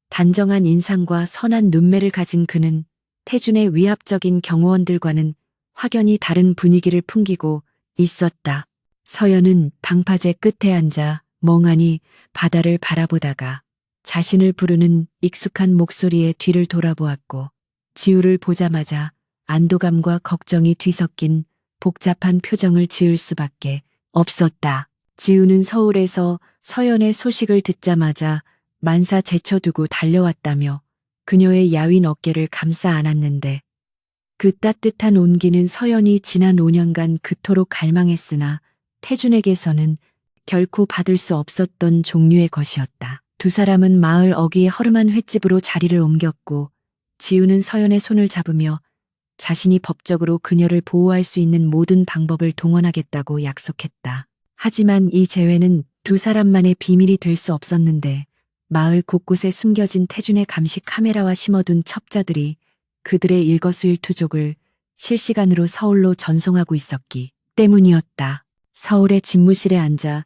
단정한 인상과 선한 눈매를 가진 그는 태준의 위압적인 경호원들과는 확연히 다른 분위기를 풍기고 있었다. 서연은 방파제 끝에 앉아 멍하니 바다를 바라보다가 자신을 부르는 익숙한 목소리에 뒤를 돌아보았고 지우를 보자마자 안도감과 걱정이 뒤섞인 복잡한 표정을 지을 수밖에 없었다. 지우는 서울에서 서연의 소식을 듣자마자 만사 제쳐두고 달려왔다며 그녀의 야윈 어깨를 감싸 안았는데 그 따뜻한 온기는 서연이 지난 5년간 그토록 갈망했으나 태준에게서는 결코 받을 수 없었던 종류의 것이었다. 두 사람은 마을 어귀의 허름한 횟집으로 자리를 옮겼고 지우는 서연의 손을 잡으며 자신이 법적으로 그녀를 보호할 수 있는 모든 방법을 동원하겠다고 약속했다. 하지만 이 재회는 두 사람만의 비밀이 될 수 없었는데 마을 곳곳에 숨겨진 태준의 감시 카메라와 심어둔 첩자들이 그들의 일거수일투족을 실시간으로 서울로 전송하고 있었기 때문이었다. 서울의 집무실에 앉아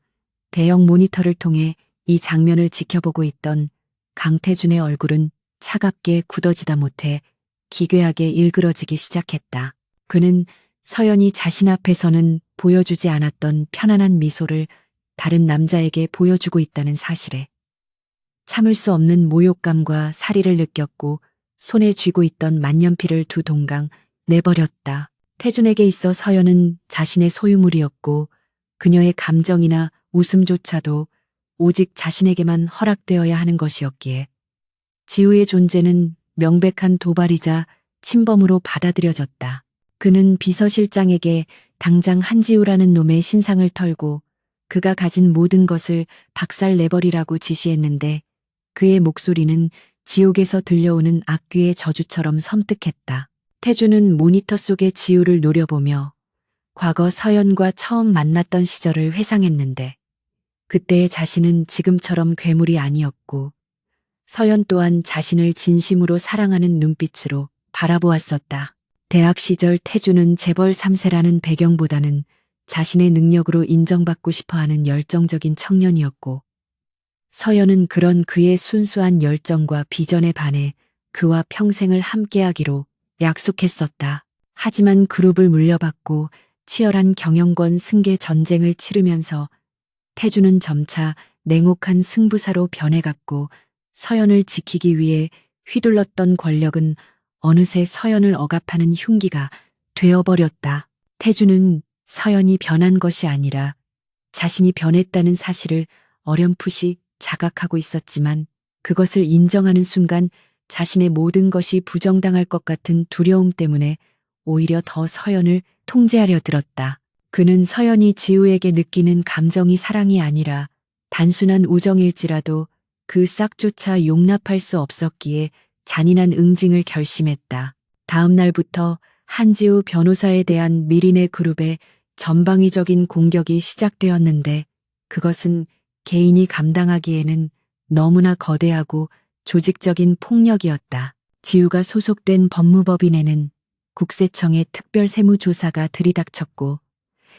대형 모니터를 통해 이 장면을 지켜보고 있던 강태준의 얼굴은 차갑게 굳어지다 못해 기괴하게 일그러지기 시작했다. 그는 서연이 자신 앞에서는 보여주지 않았던 편안한 미소를 다른 남자에게 보여주고 있다는 사실에 참을 수 없는 모욕감과 살의를 느꼈고 손에 쥐고 있던 만년필을 두 동강 내버렸다. 태준에게 있어 서연은 자신의 소유물이었고 그녀의 감정이나 웃음조차도 오직 자신에게만 허락되어야 하는 것이었기에 지우의 존재는 명백한 도발이자 침범으로 받아들여졌다. 그는 비서실장에게 당장 한지우라는 놈의 신상을 털고 그가 가진 모든 것을 박살내버리라고 지시했는데 그의 목소리는 지옥에서 들려오는 악귀의 저주처럼 섬뜩했다. 태준은 모니터 속의 지우를 노려보며 과거 서연과 처음 만났던 시절을 회상했는데 그때의 자신은 지금처럼 괴물이 아니었고 서연 또한 자신을 진심으로 사랑하는 눈빛으로 바라보았었다. 대학 시절 태준은 재벌 3세라는 배경보다는 자신의 능력으로 인정받고 싶어하는 열정적인 청년이었고 서연은 그런 그의 순수한 열정과 비전에 반해 그와 평생을 함께하기로 약속했었다. 하지만 그룹을 물려받고 치열한 경영권 승계 전쟁을 치르면서 태준은 점차 냉혹한 승부사로 변해갔고 서연을 지키기 위해 휘둘렀던 권력은 어느새 서연을 억압하는 흉기가 되어버렸다. 태준은 서연이 변한 것이 아니라 자신이 변했다는 사실을 어렴풋이 자각하고 있었지만 그것을 인정하는 순간 자신의 모든 것이 부정당할 것 같은 두려움 때문에 오히려 더 서연을 통제하려 들었다. 그는 서연이 지우에게 느끼는 감정이 사랑이 아니라 단순한 우정일지라도 그 싹조차 용납할 수 없었기에 잔인한 응징을 결심했다. 다음 날부터 한지우 변호사에 대한 미린의 그룹의 전방위적인 공격이 시작되었는데 그것은 개인이 감당하기에는 너무나 거대하고 조직적인 폭력이었다. 지우가 소속된 법무법인에는 국세청의 특별세무조사가 들이닥쳤고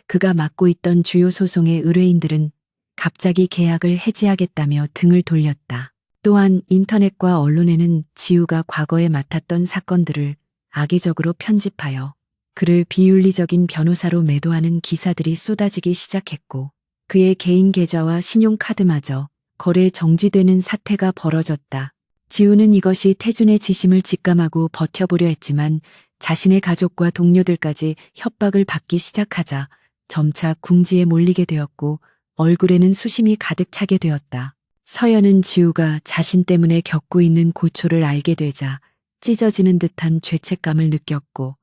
그가 맡고 있던 주요 소송의 의뢰인들은 갑자기 계약을 해지하겠다며 등을 돌렸다. 또한 인터넷과 언론에는 지우가 과거에 맡았던 사건들을 악의적으로 편집하여 그를 비윤리적인 변호사로 매도하는 기사들이 쏟아지기 시작했고 그의 개인 계좌와 신용카드마저 거래 정지되는 사태가 벌어졌다. 지우는 이것이 태준의 지심을 직감하고 버텨보려 했지만 자신의 가족과 동료들까지 협박을 받기 시작하자 점차 궁지에 몰리게 되었고 얼굴에는 수심이 가득 차게 되었다. 서연은 지우가 자신 때문에 겪고 있는 고초를 알게 되자 찢어지는 듯한 죄책감을 느꼈고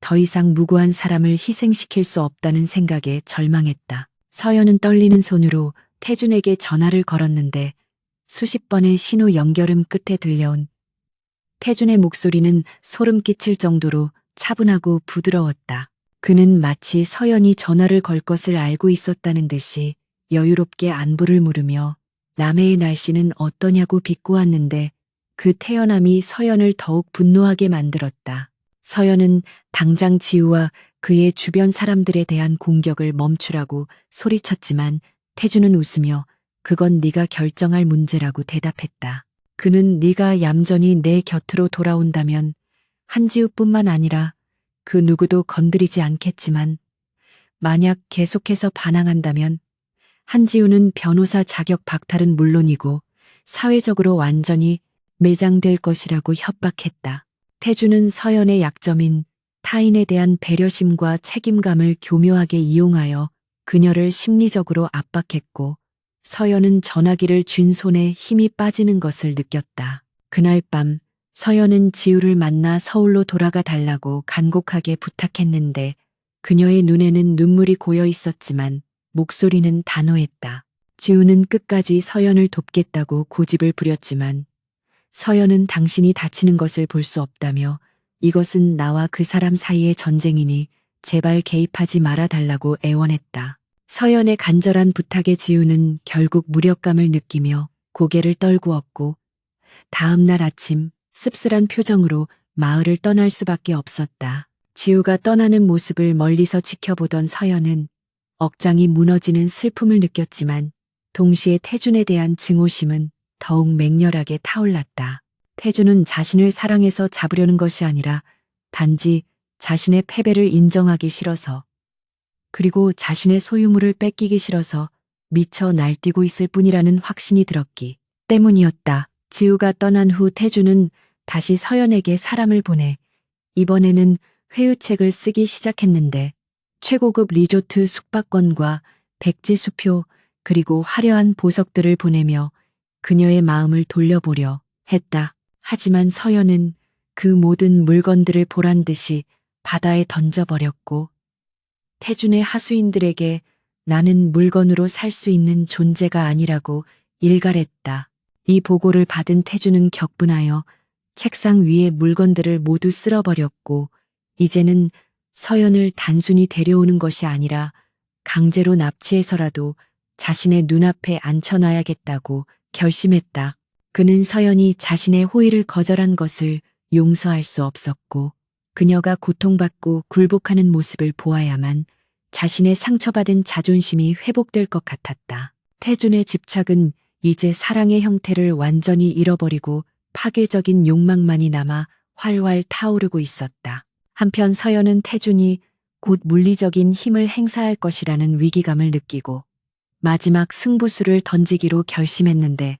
더 이상 무고한 사람을 희생시킬 수 없다는 생각에 절망했다. 서연은 떨리는 손으로 태준에게 전화를 걸었는데 수십 번의 신호 연결음 끝에 들려온 태준의 목소리는 소름 끼칠 정도로 차분하고 부드러웠다. 그는 마치 서연이 전화를 걸 것을 알고 있었다는 듯이 여유롭게 안부를 물으며 남해의 날씨는 어떠냐고 비꼬았는데 그 태연함이 서연을 더욱 분노하게 만들었다. 서연은 당장 지우와 그의 주변 사람들에 대한 공격을 멈추라고 소리쳤지만 태준은 웃으며 그건 네가 결정할 문제라고 대답했다. 그는 네가 얌전히 내 곁으로 돌아온다면 한지우뿐만 아니라 그 누구도 건드리지 않겠지만 만약 계속해서 반항한다면 한지우는 변호사 자격 박탈은 물론이고 사회적으로 완전히 매장될 것이라고 협박했다. 태주는 서연의 약점인 타인에 대한 배려심과 책임감을 교묘하게 이용하여 그녀를 심리적으로 압박했고 서연은 전화기를 쥔 손에 힘이 빠지는 것을 느꼈다. 그날 밤 서연은 지우를 만나 서울로 돌아가 달라고 간곡하게 부탁했는데 그녀의 눈에는 눈물이 고여 있었지만 목소리는 단호했다. 지우는 끝까지 서연을 돕겠다고 고집을 부렸지만 서연은 당신이 다치는 것을 볼 수 없다며 이것은 나와 그 사람 사이의 전쟁이니 제발 개입하지 말아 달라고 애원했다. 서연의 간절한 부탁에 지우는 결국 무력감을 느끼며 고개를 떨구었고 다음 날 아침 씁쓸한 표정으로 마을을 떠날 수밖에 없었다. 지우가 떠나는 모습을 멀리서 지켜보던 서연은 억장이 무너지는 슬픔을 느꼈지만 동시에 태준에 대한 증오심은 더욱 맹렬하게 타올랐다. 태준은 자신을 사랑해서 잡으려는 것이 아니라 단지 자신의 패배를 인정하기 싫어서 그리고 자신의 소유물을 뺏기기 싫어서 미쳐 날뛰고 있을 뿐이라는 확신이 들었기 때문이었다. 지우가 떠난 후 태준은 다시 서연에게 사람을 보내 이번에는 회유책을 쓰기 시작했는데 최고급 리조트 숙박권과 백지 수표 그리고 화려한 보석들을 보내며 그녀의 마음을 돌려보려 했다. 하지만 서연은 그 모든 물건들을 보란 듯이 바다에 던져버렸고 태준의 하수인들에게 나는 물건으로 살 수 있는 존재가 아니라고 일갈했다. 이 보고를 받은 태준은 격분하여 책상 위의 물건들을 모두 쓸어버렸고 이제는 서연을 단순히 데려오는 것이 아니라 강제로 납치해서라도 자신의 눈앞에 앉혀놔야겠다고 결심했다. 그는 서연이 자신의 호의를 거절한 것을 용서할 수 없었고 그녀가 고통받고 굴복하는 모습을 보아야만 자신의 상처받은 자존심이 회복될 것 같았다. 태준의 집착은 이제 사랑의 형태를 완전히 잃어버리고 파괴적인 욕망만이 남아 활활 타오르고 있었다. 한편 서연은 태준이 곧 물리적인 힘을 행사할 것이라는 위기감을 느끼고 마지막 승부수를 던지기로 결심했는데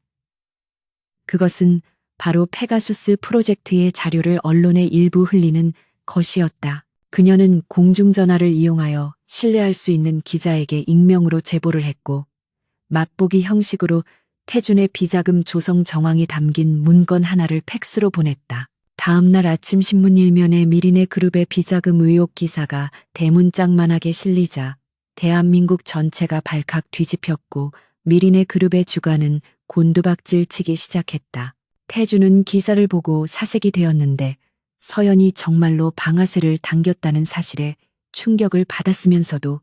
그것은 바로 페가수스 프로젝트의 자료를 언론에 일부 흘리는 것이었다. 그녀는 공중전화를 이용하여 신뢰할 수 있는 기자에게 익명으로 제보를 했고 맛보기 형식으로 태준의 비자금 조성 정황이 담긴 문건 하나를 팩스로 보냈다. 다음 날 아침 신문 일면에 미리네 그룹의 비자금 의혹 기사가 대문짝만하게 실리자 대한민국 전체가 발칵 뒤집혔고 미리네 그룹의 주가는 곤두박질 치기 시작했다. 태준은 기사를 보고 사색이 되었는데 서연이 정말로 방아쇠를 당겼다는 사실에 충격을 받았으면서도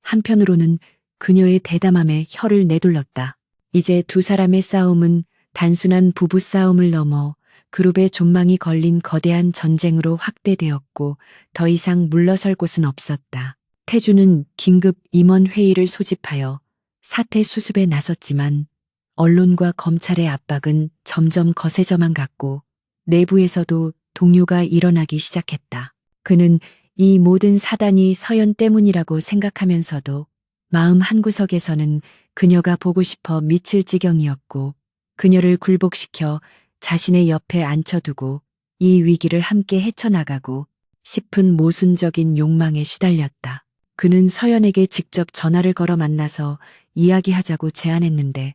한편으로는 그녀의 대담함에 혀를 내둘렀다. 이제 두 사람의 싸움은 단순한 부부싸움을 넘어 그룹의 존망이 걸린 거대한 전쟁으로 확대되었고 더 이상 물러설 곳은 없었다. 태준은 긴급 임원회의를 소집하여 사태 수습에 나섰지만 언론과 검찰의 압박은 점점 거세져만 갔고 내부에서도 동요가 일어나기 시작했다. 그는 이 모든 사단이 서연 때문이라고 생각하면서도 마음 한구석에서는 그녀가 보고 싶어 미칠 지경이었고 그녀를 굴복시켜 자신의 옆에 앉혀두고 이 위기를 함께 헤쳐나가고 싶은 모순적인 욕망에 시달렸다. 그는 서연에게 직접 전화를 걸어 만나서 이야기하자고 제안했는데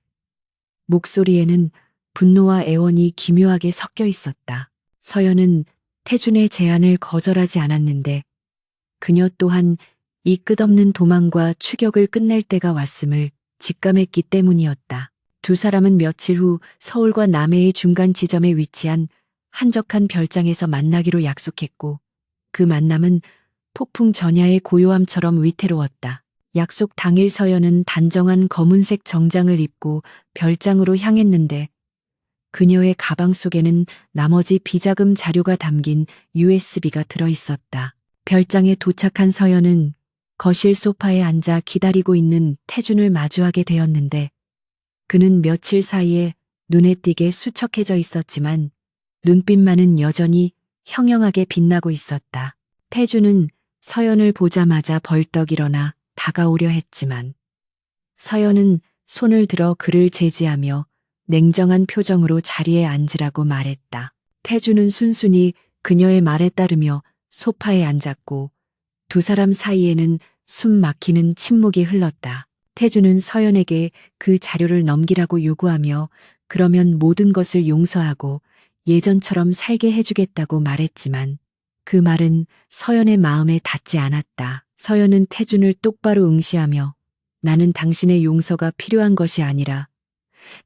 목소리에는 분노와 애원이 기묘하게 섞여 있었다. 서연은 태준의 제안을 거절하지 않았는데 그녀 또한 이 끝없는 도망과 추격을 끝낼 때가 왔음을 직감했기 때문이었다. 두 사람은 며칠 후 서울과 남해의 중간 지점에 위치한 한적한 별장에서 만나기로 약속했고 그 만남은 폭풍 전야의 고요함처럼 위태로웠다. 약속 당일 서연은 단정한 검은색 정장을 입고 별장으로 향했는데 그녀의 가방 속에는 나머지 비자금 자료가 담긴 USB가 들어있었다. 별장에 도착한 서연은 거실 소파에 앉아 기다리고 있는 태준을 마주하게 되었는데 그는 며칠 사이에 눈에 띄게 수척해져 있었지만 눈빛만은 여전히 형형하게 빛나고 있었다. 태준은 서연을 보자마자 벌떡 일어나 다가오려 했지만 서연은 손을 들어 그를 제지하며 냉정한 표정으로 자리에 앉으라고 말했다. 태주는 순순히 그녀의 말에 따르며 소파에 앉았고 두 사람 사이에는 숨 막히는 침묵이 흘렀다. 태주는 서연에게 그 자료를 넘기라고 요구하며 그러면 모든 것을 용서하고 예전처럼 살게 해주겠다고 말했지만 그 말은 서연의 마음에 닿지 않았다. 서연은 태준을 똑바로 응시하며 나는 당신의 용서가 필요한 것이 아니라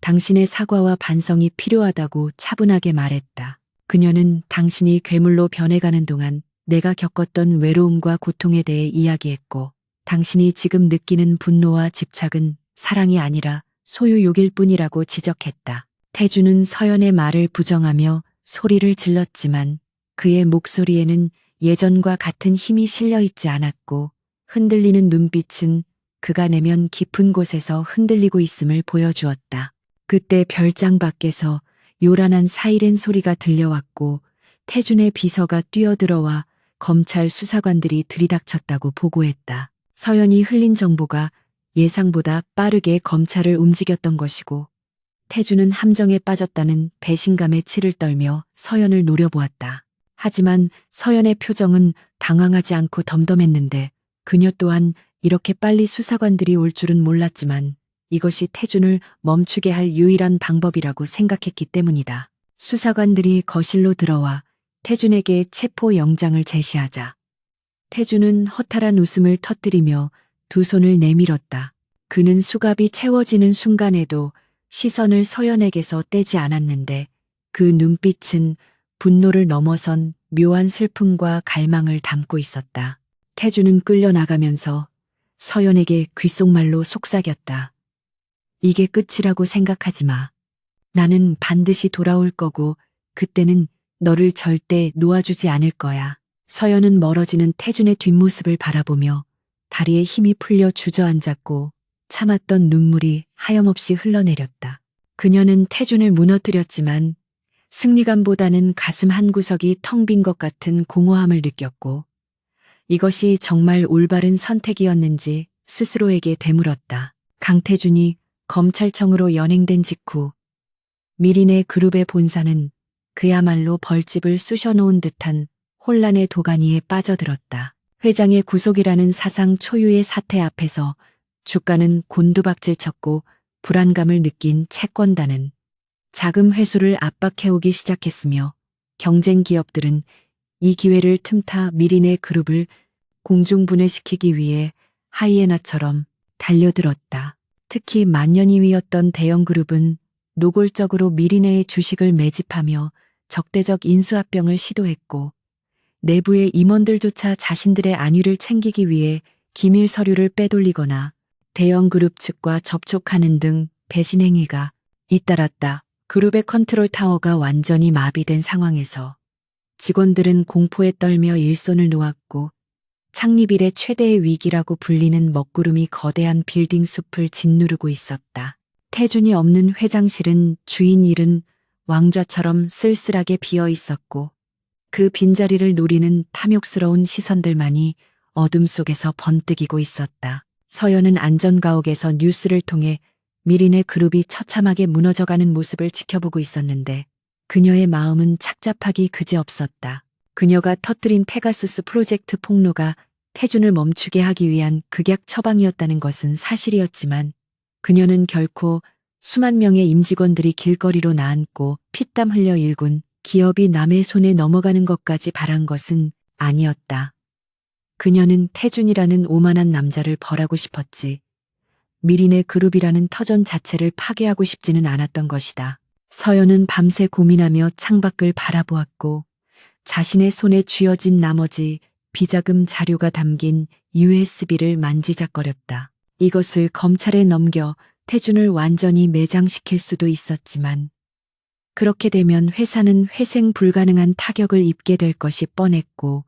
당신의 사과와 반성이 필요하다고 차분하게 말했다. 그녀는 당신이 괴물로 변해가는 동안 내가 겪었던 외로움과 고통에 대해 이야기했고 당신이 지금 느끼는 분노와 집착은 사랑이 아니라 소유욕일 뿐이라고 지적했다. 태주는 서연의 말을 부정하며 소리를 질렀지만 그의 목소리에는 예전과 같은 힘이 실려 있지 않았고 흔들리는 눈빛은 그가 내면 깊은 곳에서 흔들리고 있음을 보여주었다. 그때 별장 밖에서 요란한 사이렌 소리가 들려왔고 태준의 비서가 뛰어들어와 검찰 수사관들이 들이닥쳤다고 보고했다. 서연이 흘린 정보가 예상보다 빠르게 검찰을 움직였던 것이고 태준은 함정에 빠졌다는 배신감에 치를 떨며 서연을 노려보았다. 하지만 서연의 표정은 당황하지 않고 덤덤했는데 그녀 또한 이렇게 빨리 수사관들이 올 줄은 몰랐지만 이것이 태준을 멈추게 할 유일한 방법이라고 생각했기 때문이다. 수사관들이 거실로 들어와 태준에게 체포 영장을 제시하자 태준은 허탈한 웃음을 터뜨리며 두 손을 내밀었다. 그는 수갑이 채워지는 순간에도 시선을 서연에게서 떼지 않았는데 그 눈빛은 분노를 넘어선 묘한 슬픔과 갈망을 담고 있었다. 태준은 끌려나가면서 서연에게 귓속말로 속삭였다. 이게 끝이라고 생각하지 마. 나는 반드시 돌아올 거고 그때는 너를 절대 놓아주지 않을 거야. 서연은 멀어지는 태준의 뒷모습을 바라보며 다리에 힘이 풀려 주저앉았고 참았던 눈물이 하염없이 흘러내렸다. 그녀는 태준을 무너뜨렸지만 승리감보다는 가슴 한구석이 텅 빈 것 같은 공허함을 느꼈고 이것이 정말 올바른 선택이었는지 스스로에게 되물었다. 강태준이 검찰청으로 연행된 직후 미린의 그룹의 본사는 그야말로 벌집을 쑤셔놓은 듯한 혼란의 도가니에 빠져들었다. 회장의 구속이라는 사상 초유의 사태 앞에서 주가는 곤두박질 쳤고 불안감을 느낀 채권단은 자금 회수를 압박해오기 시작했으며 경쟁 기업들은 이 기회를 틈타 미린의 그룹을 공중분해시키기 위해 하이에나처럼 달려들었다. 특히 만년이위였던 대형그룹은 노골적으로 미린의 주식을 매집하며 적대적 인수합병을 시도했고 내부의 임원들조차 자신들의 안위를 챙기기 위해 기밀 서류를 빼돌리거나 대형그룹 측과 접촉하는 등 배신 행위가 잇따랐다. 그룹의 컨트롤 타워가 완전히 마비된 상황에서 직원들은 공포에 떨며 일손을 놓았고 창립 이래 최대의 위기라고 불리는 먹구름이 거대한 빌딩 숲을 짓누르고 있었다. 태준이 없는 회장실은 주인 잃은 왕좌처럼 쓸쓸하게 비어 있었고 그 빈자리를 노리는 탐욕스러운 시선들만이 어둠 속에서 번뜩이고 있었다. 서연은 안전가옥에서 뉴스를 통해 미린의 그룹이 처참하게 무너져가는 모습을 지켜보고 있었는데 그녀의 마음은 착잡하기 그지없었다. 그녀가 터뜨린 페가수스 프로젝트 폭로가 태준을 멈추게 하기 위한 극약 처방이었다는 것은 사실이었지만 그녀는 결코 수만 명의 임직원들이 길거리로 나앉고 피땀 흘려 일군 기업이 남의 손에 넘어가는 것까지 바란 것은 아니었다. 그녀는 태준이라는 오만한 남자를 벌하고 싶었지. 미린의 그룹이라는 터전 자체를 파괴하고 싶지는 않았던 것이다. 서연은 밤새 고민하며 창밖을 바라보았고 자신의 손에 쥐어진 나머지 비자금 자료가 담긴 USB를 만지작거렸다. 이것을 검찰에 넘겨 태준을 완전히 매장시킬 수도 있었지만 그렇게 되면 회사는 회생 불가능한 타격을 입게 될 것이 뻔했고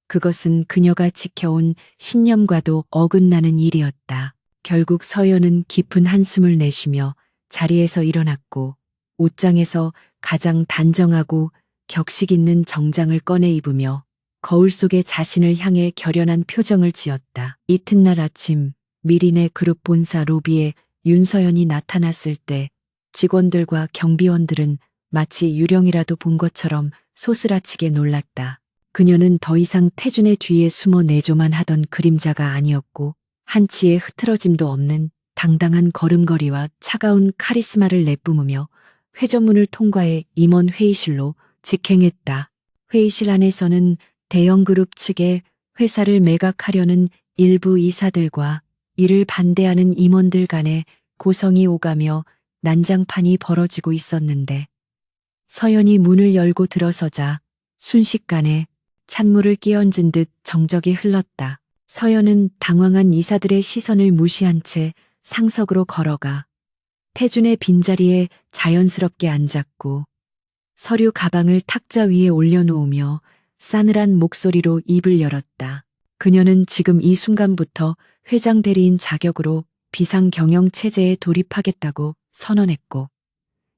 그것은 그녀가 지켜온 신념과도 어긋나는 일이었다. 결국 서연은 깊은 한숨을 내쉬며 자리에서 일어났고 옷장에서 가장 단정하고 격식 있는 정장을 꺼내 입으며 거울 속에 자신을 향해 결연한 표정을 지었다. 이튿날 아침 미리네 그룹 본사 로비에 윤서연이 나타났을 때 직원들과 경비원들은 마치 유령이라도 본 것처럼 소스라치게 놀랐다. 그녀는 더 이상 태준의 뒤에 숨어 내조만 하던 그림자가 아니었고 한치의 흐트러짐도 없는 당당한 걸음걸이와 차가운 카리스마를 내뿜으며 회전문을 통과해 임원 회의실로 직행했다. 회의실 안에서는 대형 그룹 측에 회사를 매각하려는 일부 이사들과 이를 반대하는 임원들 간에 고성이 오가며 난장판이 벌어지고 있었는데 서연이 문을 열고 들어서자 순식간에 찬물을 끼얹은 듯 정적이 흘렀다. 서연은 당황한 이사들의 시선을 무시한 채 상석으로 걸어가 태준의 빈자리에 자연스럽게 앉았고 서류 가방을 탁자 위에 올려놓으며 싸늘한 목소리로 입을 열었다. 그녀는 지금 이 순간부터 회장 대리인 자격으로 비상 경영 체제에 돌입하겠다고 선언했고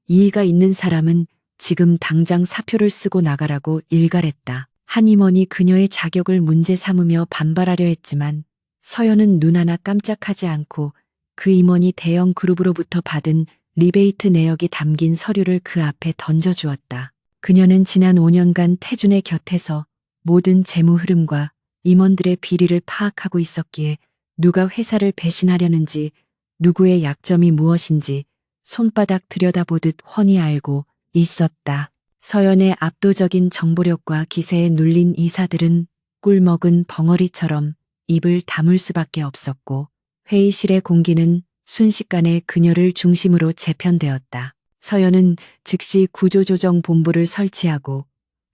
이의가 있는 사람은 지금 당장 사표를 쓰고 나가라고 일갈했다. 한 임원이 그녀의 자격을 문제 삼으며 반발하려 했지만 서연은 눈 하나 깜짝하지 않고 그 임원이 대형 그룹으로부터 받은 리베이트 내역이 담긴 서류를 그 앞에 던져주었다. 그녀는 지난 5년간 태준의 곁에서 모든 재무 흐름과 임원들의 비리를 파악하고 있었기에 누가 회사를 배신하려는지 누구의 약점이 무엇인지 손바닥 들여다보듯 훤히 알고 있었다. 서연의 압도적인 정보력과 기세에 눌린 이사들은 꿀먹은 벙어리처럼 입을 다물 수밖에 없었고 회의실의 공기는 순식간에 그녀를 중심으로 재편되었다. 서연은 즉시 구조조정본부를 설치하고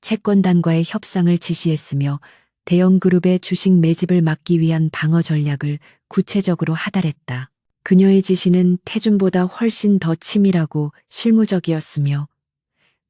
채권단과의 협상을 지시했으며 대형 그룹의 주식 매집을 막기 위한 방어 전략을 구체적으로 하달했다. 그녀의 지시는 태준보다 훨씬 더 치밀하고 실무적이었으며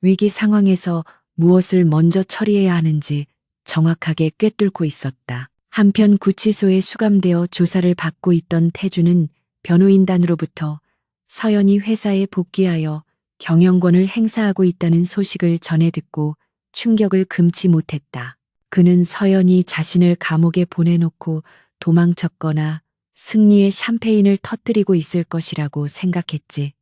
위기 상황에서 무엇을 먼저 처리해야 하는지 정확하게 꿰뚫고 있었다. 한편 구치소에 수감되어 조사를 받고 있던 태준은 변호인단으로부터 서연이 회사에 복귀하여 경영권을 행사하고 있다는 소식을 전해 듣고 충격을 금치 못했다. 그는 서연이 자신을 감옥에 보내놓고 도망쳤거나 승리의 샴페인을 터뜨리고 있을 것이라고 생각했지.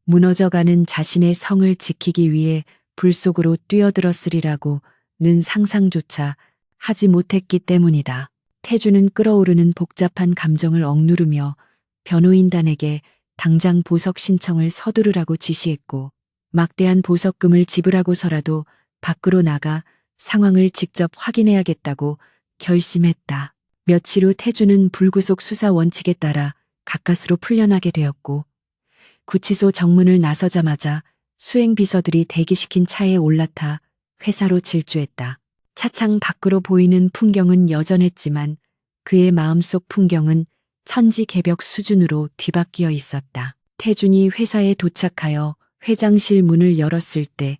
무너져가는 자신의 성을 지키기 위해 불 속으로 뛰어들었으리라고는 상상조차 하지 못했기 때문이다. 태준은 끓어오르는 복잡한 감정을 억누르며 변호인단에게 당장 보석 신청을 서두르라고 지시했고 막대한 보석금을 지불하고서라도 밖으로 나가 상황을 직접 확인해야겠다고 결심했다. 며칠 후 태준은 불구속 수사 원칙에 따라 가까스로 풀려나게 되었고 구치소 정문을 나서자마자 수행비서들이 대기시킨 차에 올라타 회사로 질주했다. 차창 밖으로 보이는 풍경은 여전했지만 그의 마음속 풍경은 천지개벽 수준으로 뒤바뀌어 있었다. 태준이 회사에 도착하여 회장실 문을 열었을 때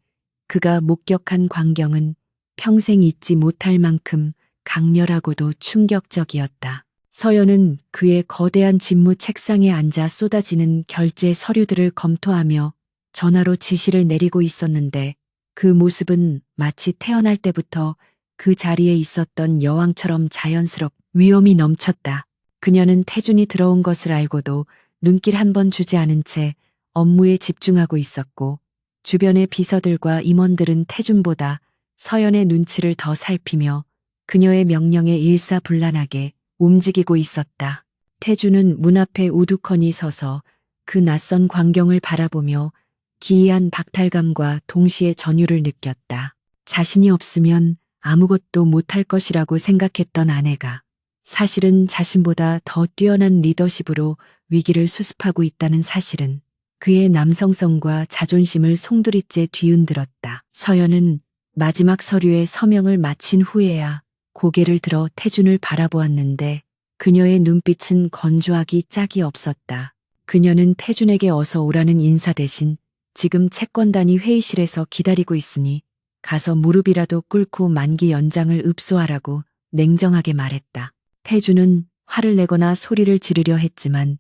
그가 목격한 광경은 평생 잊지 못할 만큼 강렬하고도 충격적이었다. 서연은 그의 거대한 집무 책상에 앉아 쏟아지는 결제 서류들을 검토하며 전화로 지시를 내리고 있었는데 그 모습은 마치 태어날 때부터 그 자리에 있었던 여왕처럼 자연스럽 위엄이 넘쳤다. 그녀는 태준이 들어온 것을 알고도 눈길 한 번 주지 않은 채 업무에 집중하고 있었고 주변의 비서들과 임원들은 태준보다 서연의 눈치를 더 살피며 그녀의 명령에 일사불란하게 움직이고 있었다. 태준은 문 앞에 우두커니 서서 그 낯선 광경을 바라보며 기이한 박탈감과 동시에 전율을 느꼈다. 자신이 없으면 아무것도 못할 것이라고 생각했던 아내가 사실은 자신보다 더 뛰어난 리더십으로 위기를 수습하고 있다는 사실은 그의 남성성과 자존심을 송두리째 뒤흔들었다. 서연은 마지막 서류에 서명을 마친 후에야 고개를 들어 태준을 바라보았는데 그녀의 눈빛은 건조하기 짝이 없었다. 그녀는 태준에게 어서 오라는 인사 대신 지금 채권단이 회의실에서 기다리고 있으니 가서 무릎이라도 꿇고 만기 연장을 읍소하라고 냉정하게 말했다. 태준은 화를 내거나 소리를 지르려 했지만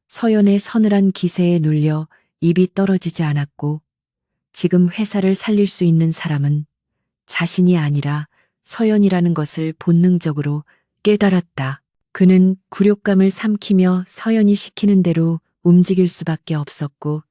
서연의 서늘한 기세에 눌려 입이 떨어지지 않았고 지금 회사를 살릴 수 있는 사람은 자신이 아니라 서연이라는 것을 본능적으로 깨달았다. 그는 굴욕감을 삼키며 서연이 시키는 대로 움직일 수밖에 없었고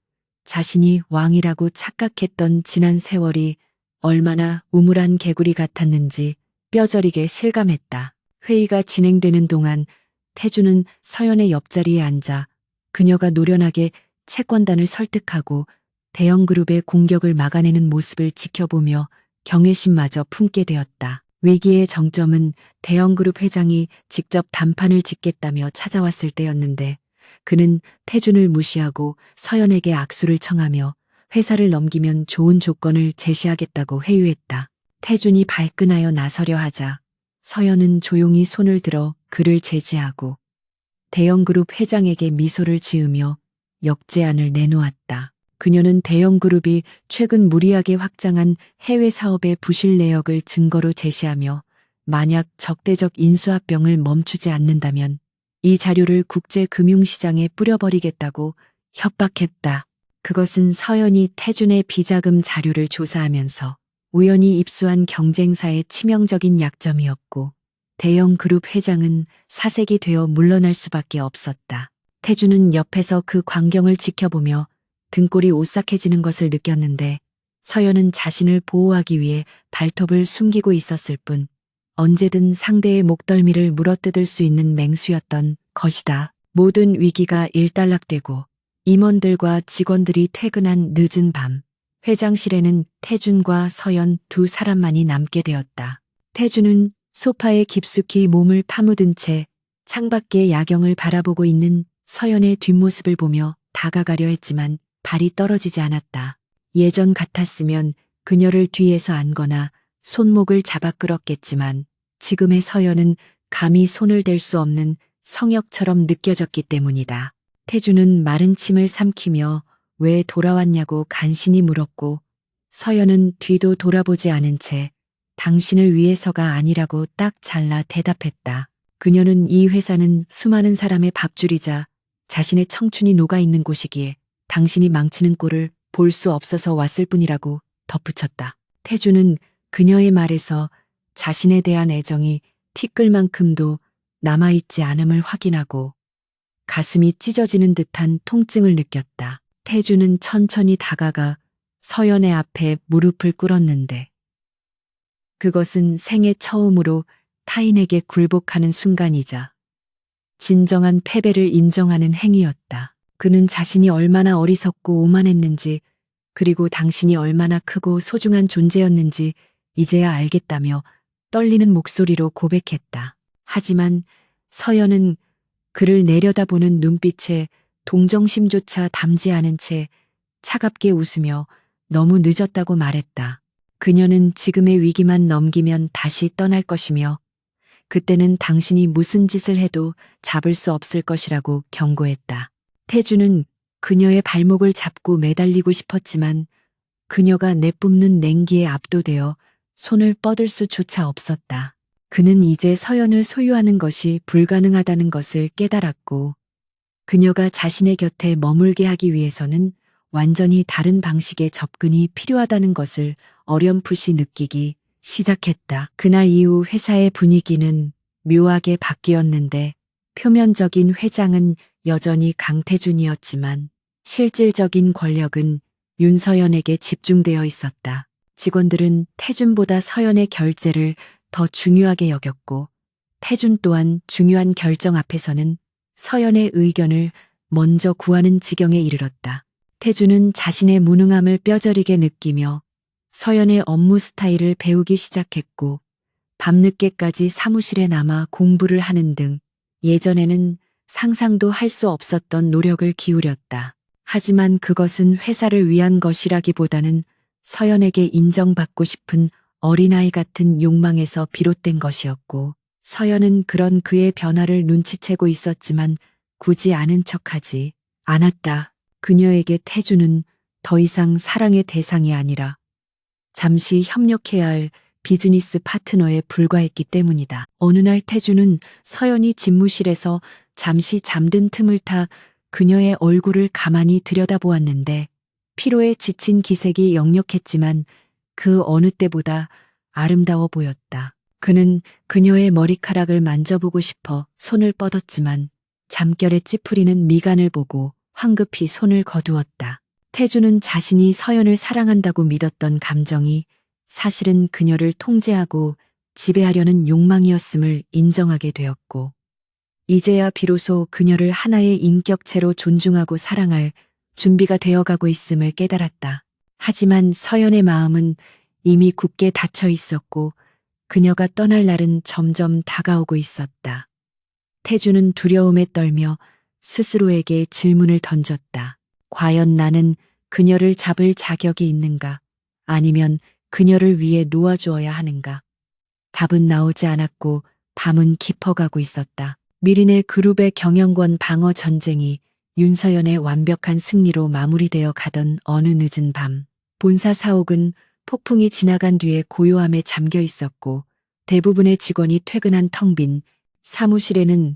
자신이 왕이라고 착각했던 지난 세월이 얼마나 우물한 개구리 같았는지 뼈저리게 실감했다. 회의가 진행되는 동안 태주는 서연의 옆자리에 앉아 그녀가 노련하게 채권단을 설득하고 대형그룹의 공격을 막아내는 모습을 지켜보며 경외심마저 품게 되었다. 위기의 정점은 대형그룹 회장이 직접 단판을 짓겠다며 찾아왔을 때였는데 그는 태준을 무시하고 서연에게 악수를 청하며 회사를 넘기면 좋은 조건을 제시하겠다고 회유했다. 태준이 발끈하여 나서려 하자 서연은 조용히 손을 들어 그를 제지하고 대형그룹 회장에게 미소를 지으며 역제안을 내놓았다. 그녀는 대형그룹이 최근 무리하게 확장한 해외 사업의 부실 내역을 증거로 제시하며 만약 적대적 인수합병을 멈추지 않는다면 이 자료를 국제금융시장에 뿌려버리겠다고 협박했다. 그것은 서연이 태준의 비자금 자료를 조사하면서 우연히 입수한 경쟁사의 치명적인 약점이었고 대형 그룹 회장은 사색이 되어 물러날 수밖에 없었다. 태준은 옆에서 그 광경을 지켜보며 등골이 오싹해지는 것을 느꼈는데 서연은 자신을 보호하기 위해 발톱을 숨기고 있었을 뿐 언제든 상대의 목덜미를 물어뜯을 수 있는 맹수였던 것이다. 모든 위기가 일단락되고 임원들과 직원들이 퇴근한 늦은 밤, 회장실에는 태준과 서연 두 사람만이 남게 되었다. 태준은 소파에 깊숙이 몸을 파묻은 채 창밖의 야경을 바라보고 있는 서연의 뒷모습을 보며 다가가려 했지만 발이 떨어지지 않았다. 예전 같았으면 그녀를 뒤에서 안거나 손목을 잡아 끌었겠지만 지금의 서연은 감히 손을 댈 수 없는 성역처럼 느껴졌기 때문이다. 태주는 마른 침을 삼키며 왜 돌아왔냐고 간신히 물었고 서연은 뒤도 돌아보지 않은 채 당신을 위해서가 아니라고 딱 잘라 대답했다. 그녀는 이 회사는 수많은 사람의 밥줄이자 자신의 청춘이 녹아있는 곳이기에 당신이 망치는 꼴을 볼 수 없어서 왔을 뿐이라고 덧붙였다. 태주는 그녀의 말에서 자신에 대한 애정이 티끌만큼도 남아있지 않음을 확인하고 가슴이 찢어지는 듯한 통증을 느꼈다. 태주는 천천히 다가가 서연의 앞에 무릎을 꿇었는데 그것은 생애 처음으로 타인에게 굴복하는 순간이자 진정한 패배를 인정하는 행위였다. 그는 자신이 얼마나 어리석고 오만했는지 그리고 당신이 얼마나 크고 소중한 존재였는지 이제야 알겠다며 떨리는 목소리로 고백했다. 하지만 서연은 그를 내려다보는 눈빛에 동정심조차 담지 않은 채 차갑게 웃으며 너무 늦었다고 말했다. 그녀는 지금의 위기만 넘기면 다시 떠날 것이며 그때는 당신이 무슨 짓을 해도 잡을 수 없을 것이라고 경고했다. 태주는 그녀의 발목을 잡고 매달리고 싶었지만 그녀가 내뿜는 냉기에 압도되어 손을 뻗을 수조차 없었다. 그는 이제 서연을 소유하는 것이 불가능하다는 것을 깨달았고 그녀가 자신의 곁에 머물게 하기 위해서는 완전히 다른 방식의 접근이 필요하다는 것을 어렴풋이 느끼기 시작했다. 그날 이후 회사의 분위기는 묘하게 바뀌었는데 표면적인 회장은 여전히 강태준이었지만 실질적인 권력은 윤서연에게 집중되어 있었다. 직원들은 태준보다 서연의 결재를 더 중요하게 여겼고 태준 또한 중요한 결정 앞에서는 서연의 의견을 먼저 구하는 지경에 이르렀다. 태준은 자신의 무능함을 뼈저리게 느끼며 서연의 업무 스타일을 배우기 시작했고 밤늦게까지 사무실에 남아 공부를 하는 등 예전에는 상상도 할 수 없었던 노력을 기울였다. 하지만 그것은 회사를 위한 것이라기보다는 서연에게 인정받고 싶은 어린아이 같은 욕망에서 비롯된 것이었고 서연은 그런 그의 변화를 눈치채고 있었지만 굳이 아는 척하지 않았다. 그녀에게 태주는 더 이상 사랑의 대상이 아니라 잠시 협력해야 할 비즈니스 파트너에 불과했기 때문이다. 어느 날 태주는 서연이 집무실에서 잠시 잠든 틈을 타 그녀의 얼굴을 가만히 들여다보았는데 피로에 지친 기색이 역력했지만 그 어느 때보다 아름다워 보였다. 그는 그녀의 머리카락을 만져보고 싶어 손을 뻗었지만 잠결에 찌푸리는 미간을 보고 황급히 손을 거두었다. 태주는 자신이 서연을 사랑한다고 믿었던 감정이 사실은 그녀를 통제하고 지배하려는 욕망이었음을 인정하게 되었고, 이제야 비로소 그녀를 하나의 인격체로 존중하고 사랑할 준비가 되어가고 있음을 깨달았다. 하지만 서연의 마음은 이미 굳게 닫혀 있었고 그녀가 떠날 날은 점점 다가오고 있었다. 태주는 두려움에 떨며 스스로에게 질문을 던졌다. 과연 나는 그녀를 잡을 자격이 있는가? 아니면 그녀를 위해 놓아주어야 하는가? 답은 나오지 않았고 밤은 깊어가고 있었다. 미린의 그룹의 경영권 방어 전쟁이 윤서연의 완벽한 승리로 마무리되어 가던 어느 늦은 밤, 본사 사옥은 폭풍이 지나간 뒤에 고요함에 잠겨 있었고 대부분의 직원이 퇴근한 텅 빈 사무실에는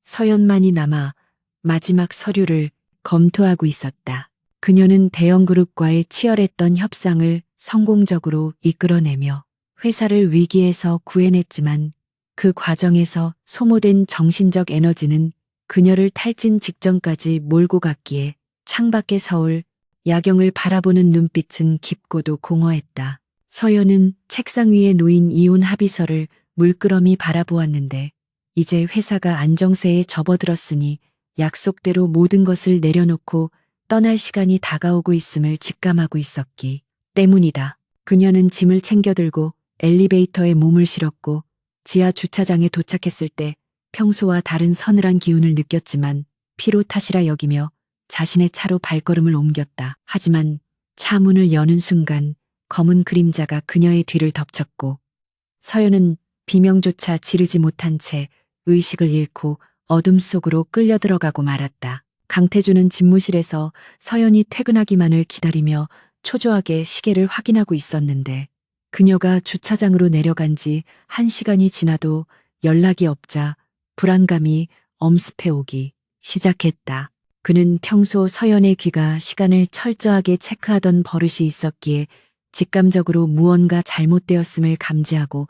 서연만이 남아 마지막 서류를 검토하고 있었다. 그녀는 대형그룹과의 치열했던 협상을 성공적으로 이끌어내며 회사를 위기에서 구해냈지만 그 과정에서 소모된 정신적 에너지는 그녀를 탈진 직전까지 몰고 갔기에 창밖의 서울, 야경을 바라보는 눈빛은 깊고도 공허했다. 서연은 책상 위에 놓인 이혼 합의서를 물끄러미 바라보았는데 이제 회사가 안정세에 접어들었으니 약속대로 모든 것을 내려놓고 떠날 시간이 다가오고 있음을 직감하고 있었기 때문이다. 그녀는 짐을 챙겨들고 엘리베이터에 몸을 실었고 지하 주차장에 도착했을 때 평소와 다른 서늘한 기운을 느꼈지만 피로 탓이라 여기며 자신의 차로 발걸음을 옮겼다. 하지만 차 문을 여는 순간 검은 그림자가 그녀의 뒤를 덮쳤고 서연은 비명조차 지르지 못한 채 의식을 잃고 어둠 속으로 끌려 들어가고 말았다. 강태주는 집무실에서 서연이 퇴근하기만을 기다리며 초조하게 시계를 확인하고 있었는데 그녀가 주차장으로 내려간 지 1시간이 지나도 연락이 없자 불안감이 엄습해 오기 시작했다. 그는 평소 서연의 귀가 시간을 철저하게 체크하던 버릇이 있었기에 직감적으로 무언가 잘못되었음을 감지하고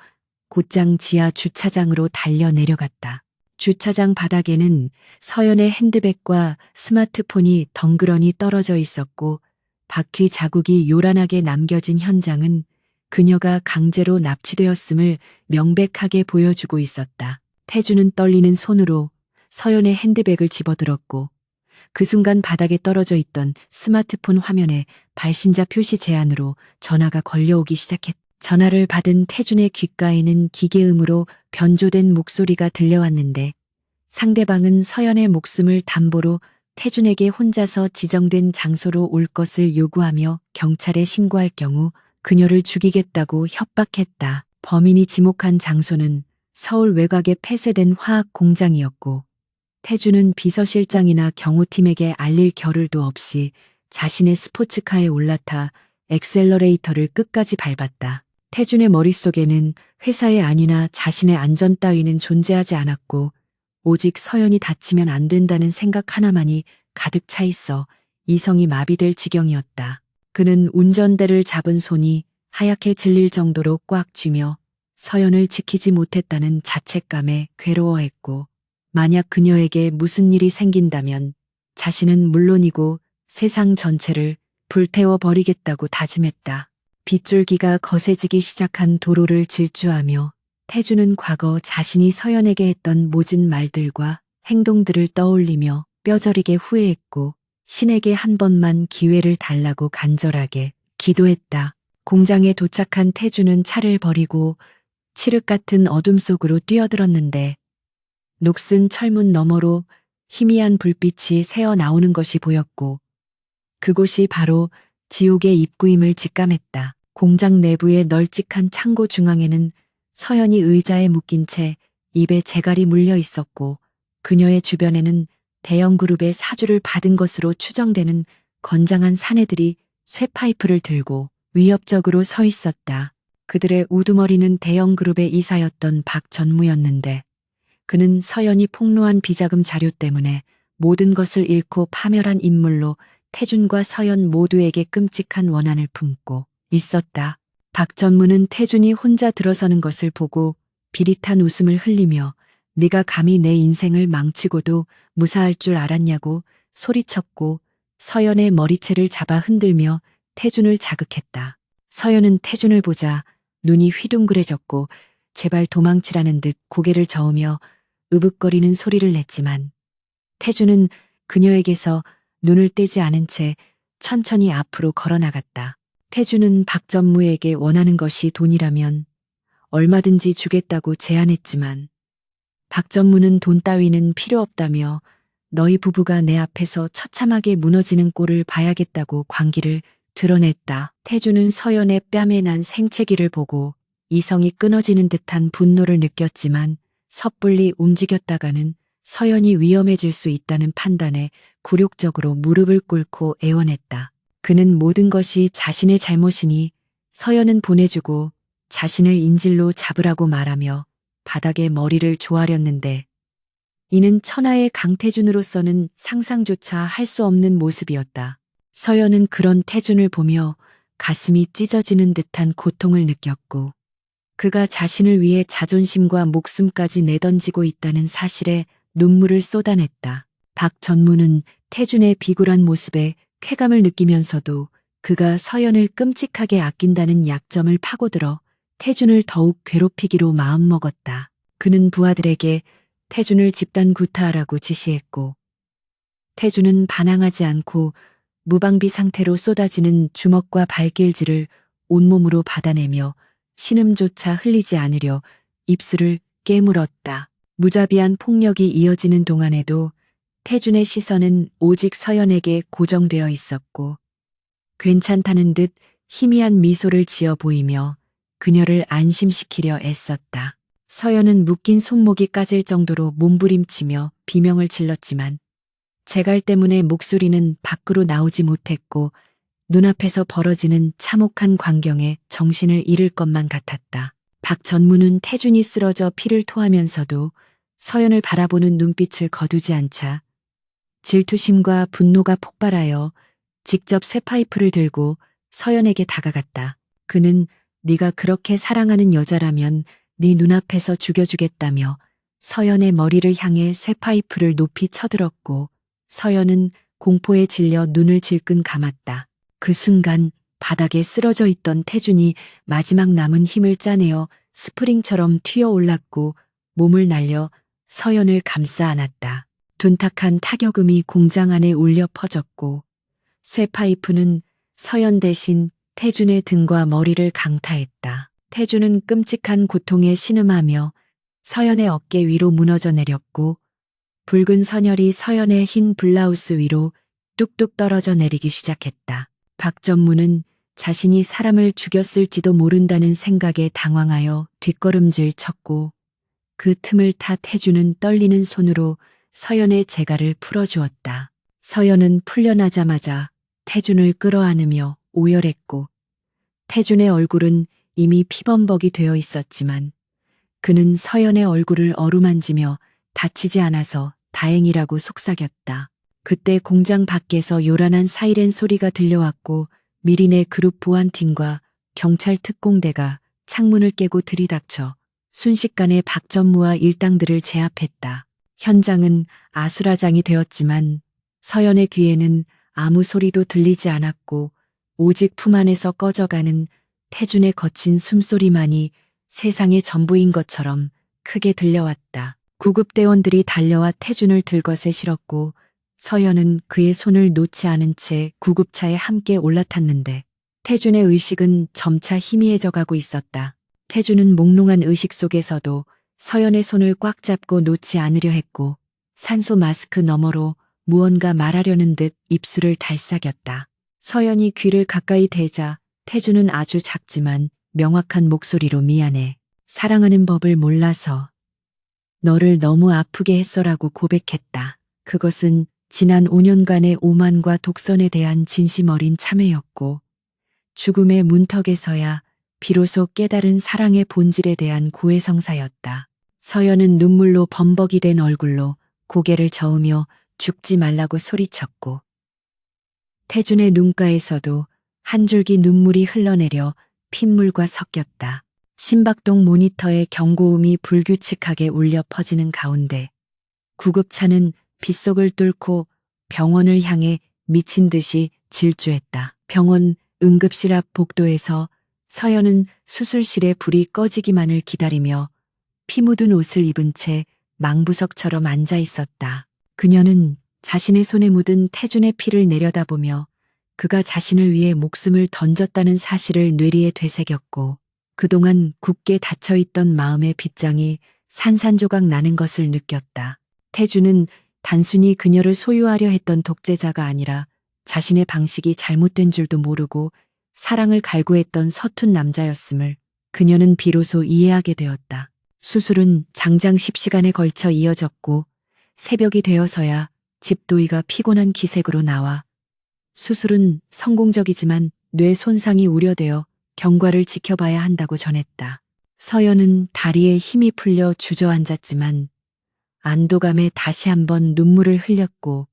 곧장 지하 주차장으로 달려 내려갔다. 주차장 바닥에는 서연의 핸드백과 스마트폰이 덩그러니 떨어져 있었고 바퀴 자국이 요란하게 남겨진 현장은 그녀가 강제로 납치되었음을 명백하게 보여주고 있었다. 태주는 떨리는 손으로 서연의 핸드백을 집어들었고 그 순간 바닥에 떨어져 있던 스마트폰 화면에 발신자 표시 제한으로 전화가 걸려오기 시작했다. 전화를 받은 태준의 귓가에는 기계음으로 변조된 목소리가 들려왔는데 상대방은 서연의 목숨을 담보로 태준에게 혼자서 지정된 장소로 올 것을 요구하며 경찰에 신고할 경우 그녀를 죽이겠다고 협박했다. 범인이 지목한 장소는 서울 외곽의 폐쇄된 화학 공장이었고 태준은 비서실장이나 경호팀에게 알릴 겨를도 없이 자신의 스포츠카에 올라타 엑셀러레이터를 끝까지 밟았다. 태준의 머릿속에는 회사의 안위나 자신의 안전 따위는 존재하지 않았고 오직 서연이 다치면 안 된다는 생각 하나만이 가득 차 있어 이성이 마비될 지경이었다. 그는 운전대를 잡은 손이 하얗게 질릴 정도로 꽉 쥐며 서연을 지키지 못했다는 자책감에 괴로워했고 만약 그녀에게 무슨 일이 생긴다면 자신은 물론이고 세상 전체를 불태워 버리겠다고 다짐했다. 빗줄기가 거세지기 시작한 도로를 질주하며 태주는 과거 자신이 서연에게 했던 모진 말들과 행동들을 떠올리며 뼈저리게 후회했고 신에게 한 번만 기회를 달라고 간절하게 기도했다. 공장에 도착한 태주는 차를 버리고 칠흑 같은 어둠 속으로 뛰어들었는데 녹슨 철문 너머로 희미한 불빛이 새어 나오는 것이 보였고 그곳이 바로 지옥의 입구임을 직감했다. 공장 내부의 널찍한 창고 중앙에는 서연이 의자에 묶인 채 입에 재갈이 물려 있었고 그녀의 주변에는 대형 그룹의 사주를 받은 것으로 추정되는 건장한 사내들이 쇠파이프를 들고 위협적으로 서 있었다. 그들의 우두머리는 대형 그룹의 이사였던 박전무였는데 그는 서연이 폭로한 비자금 자료 때문에 모든 것을 잃고 파멸한 인물로 태준과 서연 모두에게 끔찍한 원한을 품고 있었다. 박전무는 태준이 혼자 들어서는 것을 보고 비릿한 웃음을 흘리며 네가 감히 내 인생을 망치고도 무사할 줄 알았냐고 소리쳤고 서연의 머리채를 잡아 흔들며 태준을 자극했다. 서연은 태준을 보자 눈이 휘둥그레졌고 제발 도망치라는 듯 고개를 저으며 으뷿거리는 소리를 냈지만 태준은 그녀에게서 눈을 떼지 않은 채 천천히 앞으로 걸어나갔다. 태준은 박전무에게 원하는 것이 돈이라면 얼마든지 주겠다고 제안했지만 박전무는 돈 따위는 필요 없다며 너희 부부가 내 앞에서 처참하게 무너지는 꼴을 봐야겠다고 광기를 드러냈다. 태준은 서연의 뺨에 난 생채기를 보고 이성이 끊어지는 듯한 분노를 느꼈지만 섣불리 움직였다가는 서연이 위험해질 수 있다는 판단에 굴욕적으로 무릎을 꿇고 애원했다. 그는 모든 것이 자신의 잘못이니 서연은 보내주고 자신을 인질로 잡으라고 말하며 바닥에 머리를 조아렸는데 이는 천하의 강태준으로서는 상상조차 할 수 없는 모습이었다. 서연은 그런 태준을 보며 가슴이 찢어지는 듯한 고통을 느꼈고 그가 자신을 위해 자존심과 목숨까지 내던지고 있다는 사실에 눈물을 쏟아냈다. 박전무는 태준의 비굴한 모습에 쾌감을 느끼면서도 그가 서연을 끔찍하게 아낀다는 약점을 파고들어 태준을 더욱 괴롭히기로 마음먹었다. 그는 부하들에게 태준을 집단 구타하라고 지시했고 태준은 반항하지 않고 무방비 상태로 쏟아지는 주먹과 발길질을 온몸으로 받아내며 신음조차 흘리지 않으려 입술을 깨물었다. 무자비한 폭력이 이어지는 동안에도 태준의 시선은 오직 서연에게 고정되어 있었고 괜찮다는 듯 희미한 미소를 지어 보이며 그녀를 안심시키려 애썼다. 서연은 묶인 손목이 까질 정도로 몸부림치며 비명을 질렀지만 재갈 때문에 목소리는 밖으로 나오지 못했고 눈앞에서 벌어지는 참혹한 광경에 정신을 잃을 것만 같았다. 박전무는 태준이 쓰러져 피를 토하면서도 서연을 바라보는 눈빛을 거두지 않자 질투심과 분노가 폭발하여 직접 쇠파이프를 들고 서연에게 다가갔다. 그는 네가 그렇게 사랑하는 여자라면 네 눈앞에서 죽여주겠다며 서연의 머리를 향해 쇠파이프를 높이 쳐들었고 서연은 공포에 질려 눈을 질끈 감았다. 그 순간 바닥에 쓰러져 있던 태준이 마지막 남은 힘을 짜내어 스프링처럼 튀어올랐고 몸을 날려 서연을 감싸 안았다. 둔탁한 타격음이 공장 안에 울려 퍼졌고 쇠파이프는 서연 대신 태준의 등과 머리를 강타했다. 태준은 끔찍한 고통에 신음하며 서연의 어깨 위로 무너져 내렸고 붉은 선혈이 서연의 흰 블라우스 위로 뚝뚝 떨어져 내리기 시작했다. 박전무는 자신이 사람을 죽였을지도 모른다는 생각에 당황하여 뒷걸음질 쳤고 그 틈을 타 태준은 떨리는 손으로 서연의 재갈을 풀어주었다. 서연은 풀려나자마자 태준을 끌어안으며 오열했고 태준의 얼굴은 이미 피범벅이 되어 있었지만 그는 서연의 얼굴을 어루만지며 다치지 않아서 다행이라고 속삭였다. 그때 공장 밖에서 요란한 사이렌 소리가 들려왔고 미린의 그룹 보안팀과 경찰 특공대가 창문을 깨고 들이닥쳐 순식간에 박전무와 일당들을 제압했다. 현장은 아수라장이 되었지만 서연의 귀에는 아무 소리도 들리지 않았고 오직 품 안에서 꺼져가는 태준의 거친 숨소리만이 세상의 전부인 것처럼 크게 들려왔다. 구급대원들이 달려와 태준을 들것에 실었고 서연은 그의 손을 놓지 않은 채 구급차에 함께 올라탔는데 태준의 의식은 점차 희미해져 가고 있었다. 태준은 몽롱한 의식 속에서도 서연의 손을 꽉 잡고 놓지 않으려 했고 산소 마스크 너머로 무언가 말하려는 듯 입술을 달싹였다. 서연이 귀를 가까이 대자 태준은 아주 작지만 명확한 목소리로 미안해. 사랑하는 법을 몰라서 너를 너무 아프게 했어라고 고백했다. 그것은 지난 5년간의 오만과 독선에 대한 진심 어린 참회였고 죽음의 문턱에서야 비로소 깨달은 사랑의 본질에 대한 고해성사였다. 서연은 눈물로 범벅이 된 얼굴로 고개를 저으며 죽지 말라고 소리쳤고 태준의 눈가에서도 한 줄기 눈물이 흘러내려 핏물과 섞였다. 신박동 모니터의 경고음이 불규칙하게 울려 퍼지는 가운데 구급차는 빗속을 뚫고 병원을 향해 미친 듯이 질주했다. 병원 응급실 앞 복도에서 서연은 수술실에 불이 꺼지기만을 기다리며 피 묻은 옷을 입은 채 망부석처럼 앉아 있었다. 그녀는 자신의 손에 묻은 태준의 피를 내려다보며 그가 자신을 위해 목숨을 던졌다는 사실을 뇌리에 되새겼고 그동안 굳게 닫혀있던 마음의 빗장이 산산조각 나는 것을 느꼈다. 태준은 단순히 그녀를 소유하려 했던 독재자가 아니라 자신의 방식이 잘못된 줄도 모르고 사랑을 갈구했던 서툰 남자였음을 그녀는 비로소 이해하게 되었다. 수술은 장장 10시간에 걸쳐 이어졌고 새벽이 되어서야 집도이가 피곤한 기색으로 나와 수술은 성공적이지만 뇌 손상이 우려되어 경과를 지켜봐야 한다고 전했다. 서연은 다리에 힘이 풀려 주저앉았지만 안도감에 다시 한번 눈물을 흘렸고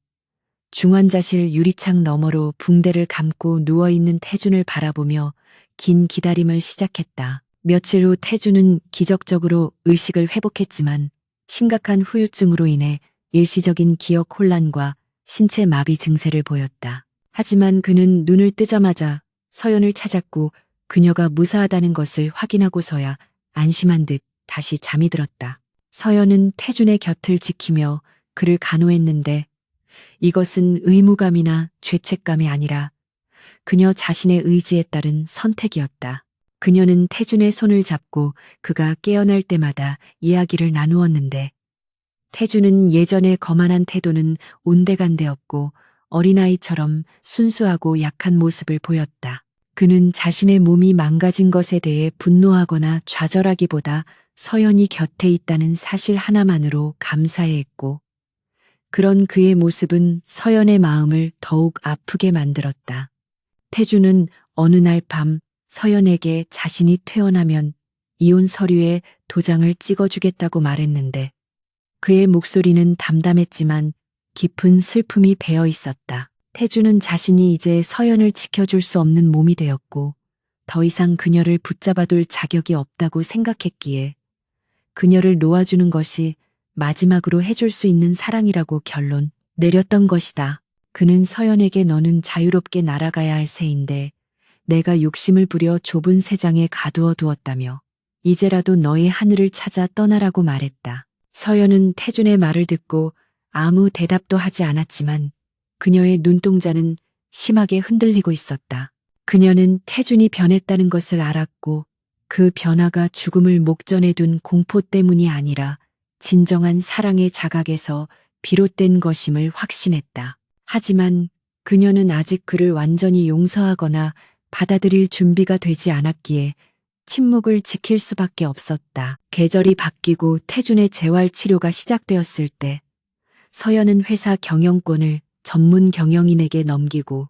중환자실 유리창 너머로 붕대를 감고 누워있는 태준을 바라보며 긴 기다림을 시작했다. 며칠 후 태준은 기적적으로 의식을 회복했지만 심각한 후유증으로 인해 일시적인 기억 혼란과 신체 마비 증세를 보였다. 하지만 그는 눈을 뜨자마자 서연을 찾았고 그녀가 무사하다는 것을 확인하고서야 안심한 듯 다시 잠이 들었다. 서연은 태준의 곁을 지키며 그를 간호했는데 이것은 의무감이나 죄책감이 아니라 그녀 자신의 의지에 따른 선택이었다. 그녀는 태준의 손을 잡고 그가 깨어날 때마다 이야기를 나누었는데 태준은 예전의 거만한 태도는 온데간데없고 어린아이처럼 순수하고 약한 모습을 보였다. 그는 자신의 몸이 망가진 것에 대해 분노하거나 좌절하기보다 서연이 곁에 있다는 사실 하나만으로 감사해했고 그런 그의 모습은 서연의 마음을 더욱 아프게 만들었다. 태준은 어느 날 밤 서연에게 자신이 퇴원하면 이혼 서류에 도장을 찍어주겠다고 말했는데 그의 목소리는 담담했지만 깊은 슬픔이 배어 있었다. 태준은 자신이 이제 서연을 지켜줄 수 없는 몸이 되었고 더 이상 그녀를 붙잡아둘 자격이 없다고 생각했기에 그녀를 놓아주는 것이 마지막으로 해줄 수 있는 사랑이라고 결론 내렸던 것이다. 그는 서연에게 너는 자유롭게 날아가야 할 새인데 내가 욕심을 부려 좁은 새장에 가두어 두었다며 이제라도 너의 하늘을 찾아 떠나라고 말했다. 서연은 태준의 말을 듣고 아무 대답도 하지 않았지만 그녀의 눈동자는 심하게 흔들리고 있었다. 그녀는 태준이 변했다는 것을 알았고 그 변화가 죽음을 목전에 둔 공포 때문이 아니라 진정한 사랑의 자각에서 비롯된 것임을 확신했다. 하지만 그녀는 아직 그를 완전히 용서하거나 받아들일 준비가 되지 않았기에 침묵을 지킬 수밖에 없었다. 계절이 바뀌고 태준의 재활 치료가 시작되었을 때 서연은 회사 경영권을 전문 경영인에게 넘기고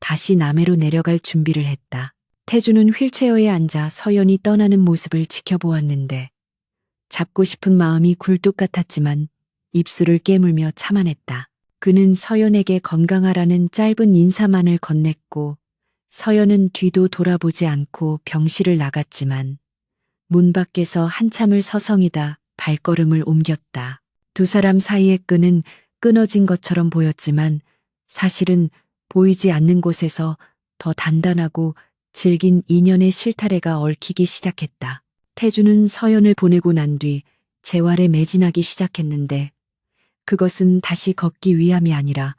다시 남해로 내려갈 준비를 했다. 태준은 휠체어에 앉아 서연이 떠나는 모습을 지켜보았는데 잡고 싶은 마음이 굴뚝 같았지만 입술을 깨물며 참아냈다. 그는 서연에게 건강하라는 짧은 인사만을 건넸고 서연은 뒤도 돌아보지 않고 병실을 나갔지만 문 밖에서 한참을 서성이다 발걸음을 옮겼다. 두 사람 사이의 끈은 끊어진 것처럼 보였지만 사실은 보이지 않는 곳에서 더 단단하고 질긴 인연의 실타래가 얽히기 시작했다. 태준은 서연을 보내고 난 뒤 재활에 매진하기 시작했는데 그것은 다시 걷기 위함이 아니라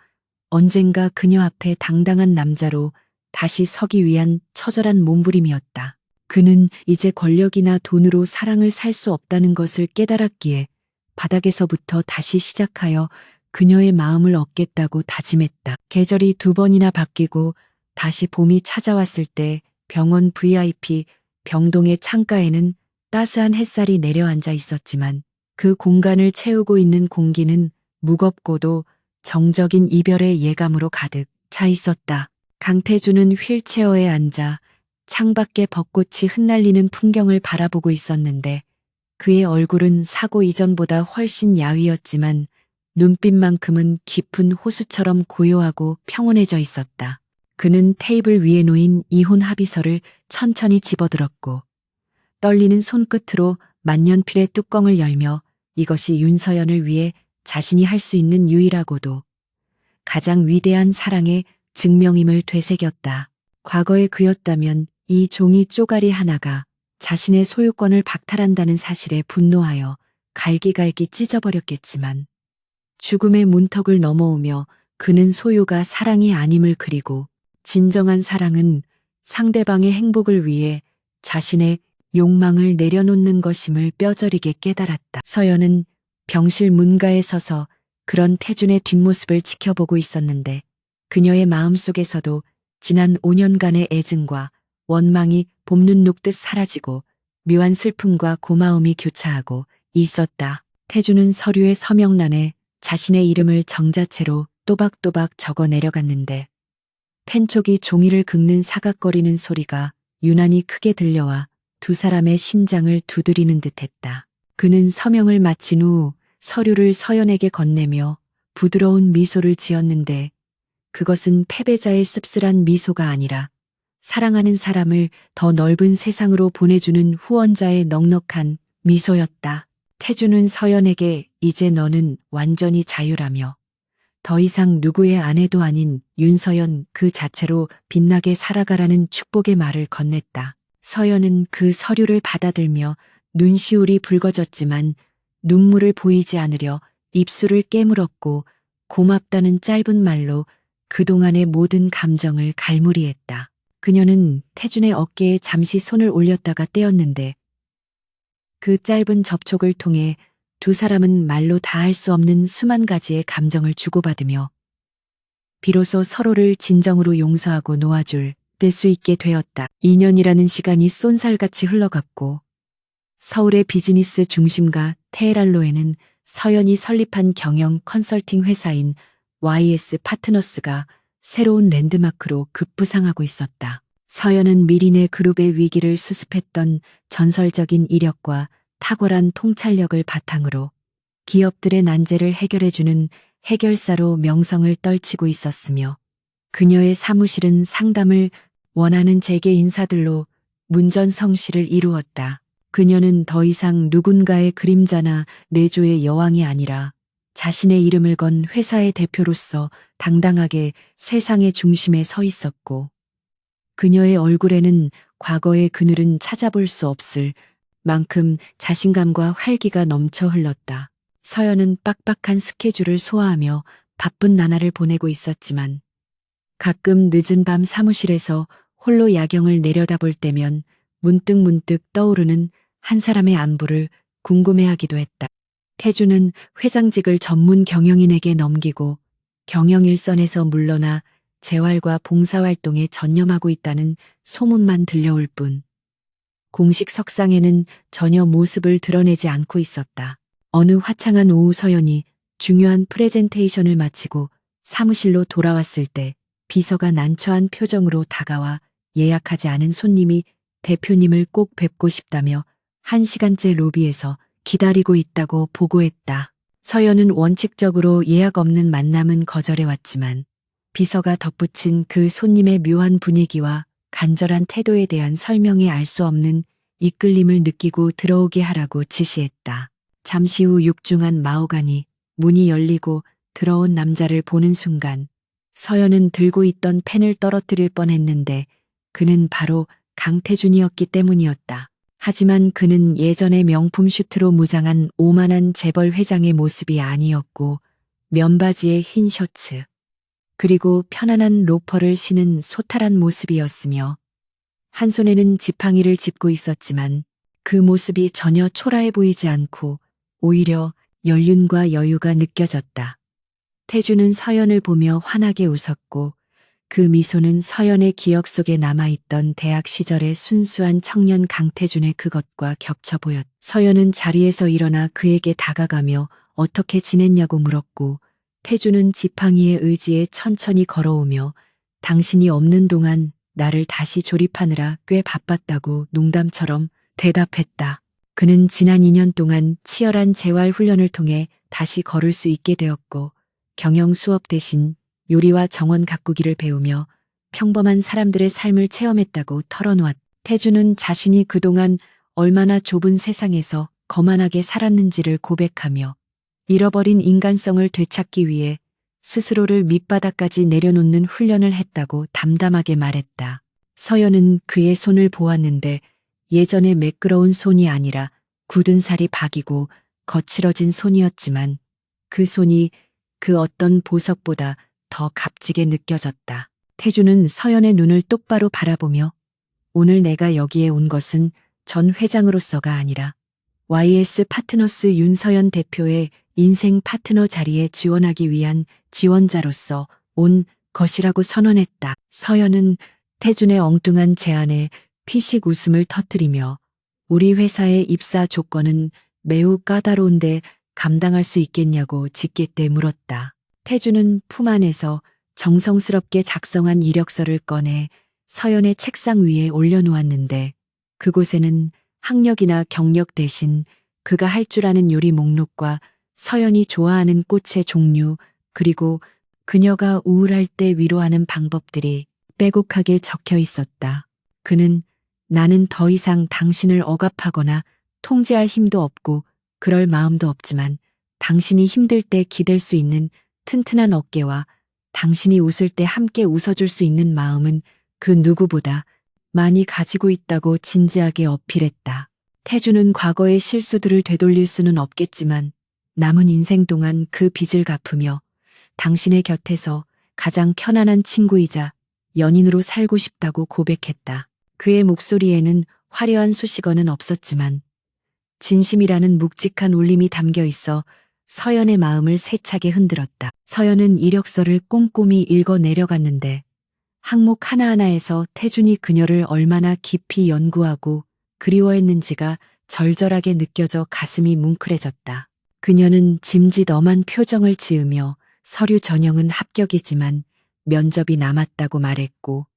언젠가 그녀 앞에 당당한 남자로 다시 서기 위한 처절한 몸부림이었다. 그는 이제 권력이나 돈으로 사랑을 살 수 없다는 것을 깨달았기에 바닥에서부터 다시 시작하여 그녀의 마음을 얻겠다고 다짐했다. 계절이 2번이나 바뀌고 다시 봄이 찾아왔을 때 병원 VIP 병동의 창가에는 따스한 햇살이 내려앉아 있었지만 그 공간을 채우고 있는 공기는 무겁고도 정적인 이별의 예감으로 가득 차 있었다. 강태준은 휠체어에 앉아 창밖에 벚꽃이 흩날리는 풍경을 바라보고 있었는데 그의 얼굴은 사고 이전보다 훨씬 야위었지만 눈빛만큼은 깊은 호수처럼 고요하고 평온해져 있었다. 그는 테이블 위에 놓인 이혼 합의서를 천천히 집어들었고 떨리는 손끝으로 만년필의 뚜껑을 열며 이것이 윤서연을 위해 자신이 할 수 있는 유일하고도 가장 위대한 사랑의 증명임을 되새겼다. 과거의 그였다면 이 종이 쪼가리 하나가 자신의 소유권을 박탈한다는 사실에 분노하여 갈기갈기 찢어버렸겠지만 죽음의 문턱을 넘어오며 그는 소유가 사랑이 아님을 그리고 진정한 사랑은 상대방의 행복을 위해 자신의 욕망을 내려놓는 것임을 뼈저리게 깨달았다. 서연은 병실 문가에 서서 그런 태준의 뒷모습을 지켜보고 있었는데 그녀의 마음속에서도 지난 5년간의 애증과 원망이 봄눈 녹듯 사라지고 묘한 슬픔과 고마움이 교차하고 있었다. 태준은 서류의 서명란에 자신의 이름을 정자체로 또박또박 적어 내려갔는데 펜촉이 종이를 긁는 사각거리는 소리가 유난히 크게 들려와 두 사람의 심장을 두드리는 듯했다. 그는 서명을 마친 후 서류를 서연에게 건네며 부드러운 미소를 지었는데 그것은 패배자의 씁쓸한 미소가 아니라 사랑하는 사람을 더 넓은 세상으로 보내주는 후원자의 넉넉한 미소였다. 태준은 서연에게 이제 너는 완전히 자유라며 더 이상 누구의 아내도 아닌 윤서연 그 자체로 빛나게 살아가라는 축복의 말을 건넸다. 서연은 그 서류를 받아들며 눈시울이 붉어졌지만 눈물을 보이지 않으려 입술을 깨물었고 고맙다는 짧은 말로 그동안의 모든 감정을 갈무리했다. 그녀는 태준의 어깨에 잠시 손을 올렸다가 떼었는데 그 짧은 접촉을 통해 두 사람은 말로 다 할 수 없는 수만 가지의 감정을 주고받으며 비로소 서로를 진정으로 용서하고 놓아줄 뗄 수 있게 되었다. 2년이라는 시간이 쏜살같이 흘러갔고 서울의 비즈니스 중심가 테헤란로에는 서연이 설립한 경영 컨설팅 회사인 YS 파트너스가 새로운 랜드마크로 급부상하고 있었다. 서연은 미리네 그룹의 위기를 수습했던 전설적인 이력과 탁월한 통찰력을 바탕으로 기업들의 난제를 해결해주는 해결사로 명성을 떨치고 있었으며 그녀의 사무실은 상담을 원하는 재계 인사들로 문전성시를 이루었다. 그녀는 더 이상 누군가의 그림자나 내조의 여왕이 아니라 자신의 이름을 건 회사의 대표로서 당당하게 세상의 중심에 서 있었고 그녀의 얼굴에는 과거의 그늘은 찾아볼 수 없을 만큼 자신감과 활기가 넘쳐 흘렀다. 서연은 빡빡한 스케줄을 소화하며 바쁜 나날을 보내고 있었지만 가끔 늦은 밤 사무실에서 홀로 야경을 내려다볼 때면 문득문득 떠오르는 한 사람의 안부를 궁금해하기도 했다. 태준은 회장직을 전문 경영인에게 넘기고 경영 일선에서 물러나 재활과 봉사활동에 전념하고 있다는 소문만 들려올 뿐 공식 석상에는 전혀 모습을 드러내지 않고 있었다. 어느 화창한 오후 서연이 중요한 프레젠테이션을 마치고 사무실로 돌아왔을 때 비서가 난처한 표정으로 다가와 예약하지 않은 손님이 대표님을 꼭 뵙고 싶다며 1시간째 로비에서 기다리고 있다고 보고했다. 서연은 원칙적으로 예약 없는 만남은 거절해왔지만 비서가 덧붙인 그 손님의 묘한 분위기와 간절한 태도에 대한 설명에 알 수 없는 이끌림을 느끼고 들어오게 하라고 지시했다. 잠시 후 육중한 마호간이 문이 열리고 들어온 남자를 보는 순간 서연은 들고 있던 펜을 떨어뜨릴 뻔했는데 그는 바로 강태준이었기 때문이었다. 하지만 그는 예전의 명품 슈트로 무장한 오만한 재벌 회장의 모습이 아니었고 면바지에 흰 셔츠 그리고 편안한 로퍼를 신은 소탈한 모습이었으며 한 손에는 지팡이를 짚고 있었지만 그 모습이 전혀 초라해 보이지 않고 오히려 연륜과 여유가 느껴졌다. 태준은 서연을 보며 환하게 웃었고 그 미소는 서연의 기억 속에 남아있던 대학 시절의 순수한 청년 강태준의 그것과 겹쳐 보였다. 서연은 자리에서 일어나 그에게 다가가며 어떻게 지냈냐고 물었고 태준은 지팡이의 의지에 천천히 걸어오며 당신이 없는 동안 나를 다시 조립하느라 꽤 바빴다고 농담처럼 대답했다. 그는 지난 2년 동안 치열한 재활 훈련을 통해 다시 걸을 수 있게 되었고 경영 수업 대신 요리와 정원 가꾸기를 배우며 평범한 사람들의 삶을 체험했다고 털어놓았다. 태준은 자신이 그동안 얼마나 좁은 세상에서 거만하게 살았는지를 고백하며 잃어버린 인간성을 되찾기 위해 스스로를 밑바닥까지 내려놓는 훈련을 했다고 담담하게 말했다. 서연은 그의 손을 보았는데 예전의 매끄러운 손이 아니라 굳은 살이 박이고 거칠어진 손이었지만 그 손이 그 어떤 보석보다 더 값지게 느껴졌다. 태주는 서연의 눈을 똑바로 바라보며 오늘 내가 여기에 온 것은 전 회장으로서가 아니라 YS 파트너스 윤서연 대표의 인생 파트너 자리에 지원하기 위한 지원자로서 온 것이라고 선언했다. 서연은 태준의 엉뚱한 제안에 피식 웃음을 터뜨리며 우리 회사의 입사 조건은 매우 까다로운데 감당할 수 있겠냐고 짓궂게 물었다. 태준은 품 안에서 정성스럽게 작성한 이력서를 꺼내 서연의 책상 위에 올려놓았는데 그곳에는 학력이나 경력 대신 그가 할 줄 아는 요리 목록과 서연이 좋아하는 꽃의 종류 그리고 그녀가 우울할 때 위로하는 방법들이 빼곡하게 적혀 있었다. 그는 나는 더 이상 당신을 억압하거나 통제할 힘도 없고 그럴 마음도 없지만 당신이 힘들 때 기댈 수 있는 튼튼한 어깨와 당신이 웃을 때 함께 웃어줄 수 있는 마음은 그 누구보다 많이 가지고 있다고 진지하게 어필했다. 태주는 과거의 실수들을 되돌릴 수는 없겠지만 남은 인생 동안 그 빚을 갚으며 당신의 곁에서 가장 편안한 친구이자 연인으로 살고 싶다고 고백했다. 그의 목소리에는 화려한 수식어는 없었지만 진심이라는 묵직한 울림이 담겨 있어 서연의 마음을 세차게 흔들었다. 서연은 이력서를 꼼꼼히 읽어 내려갔는데 항목 하나하나에서 태준이 그녀를 얼마나 깊이 연구하고 그리워했는지가 절절하게 느껴져 가슴이 뭉클해졌다. 그녀는 짐짓 엄한 표정을 지으며 서류 전형은 합격이지만 면접이 남았다고 말했고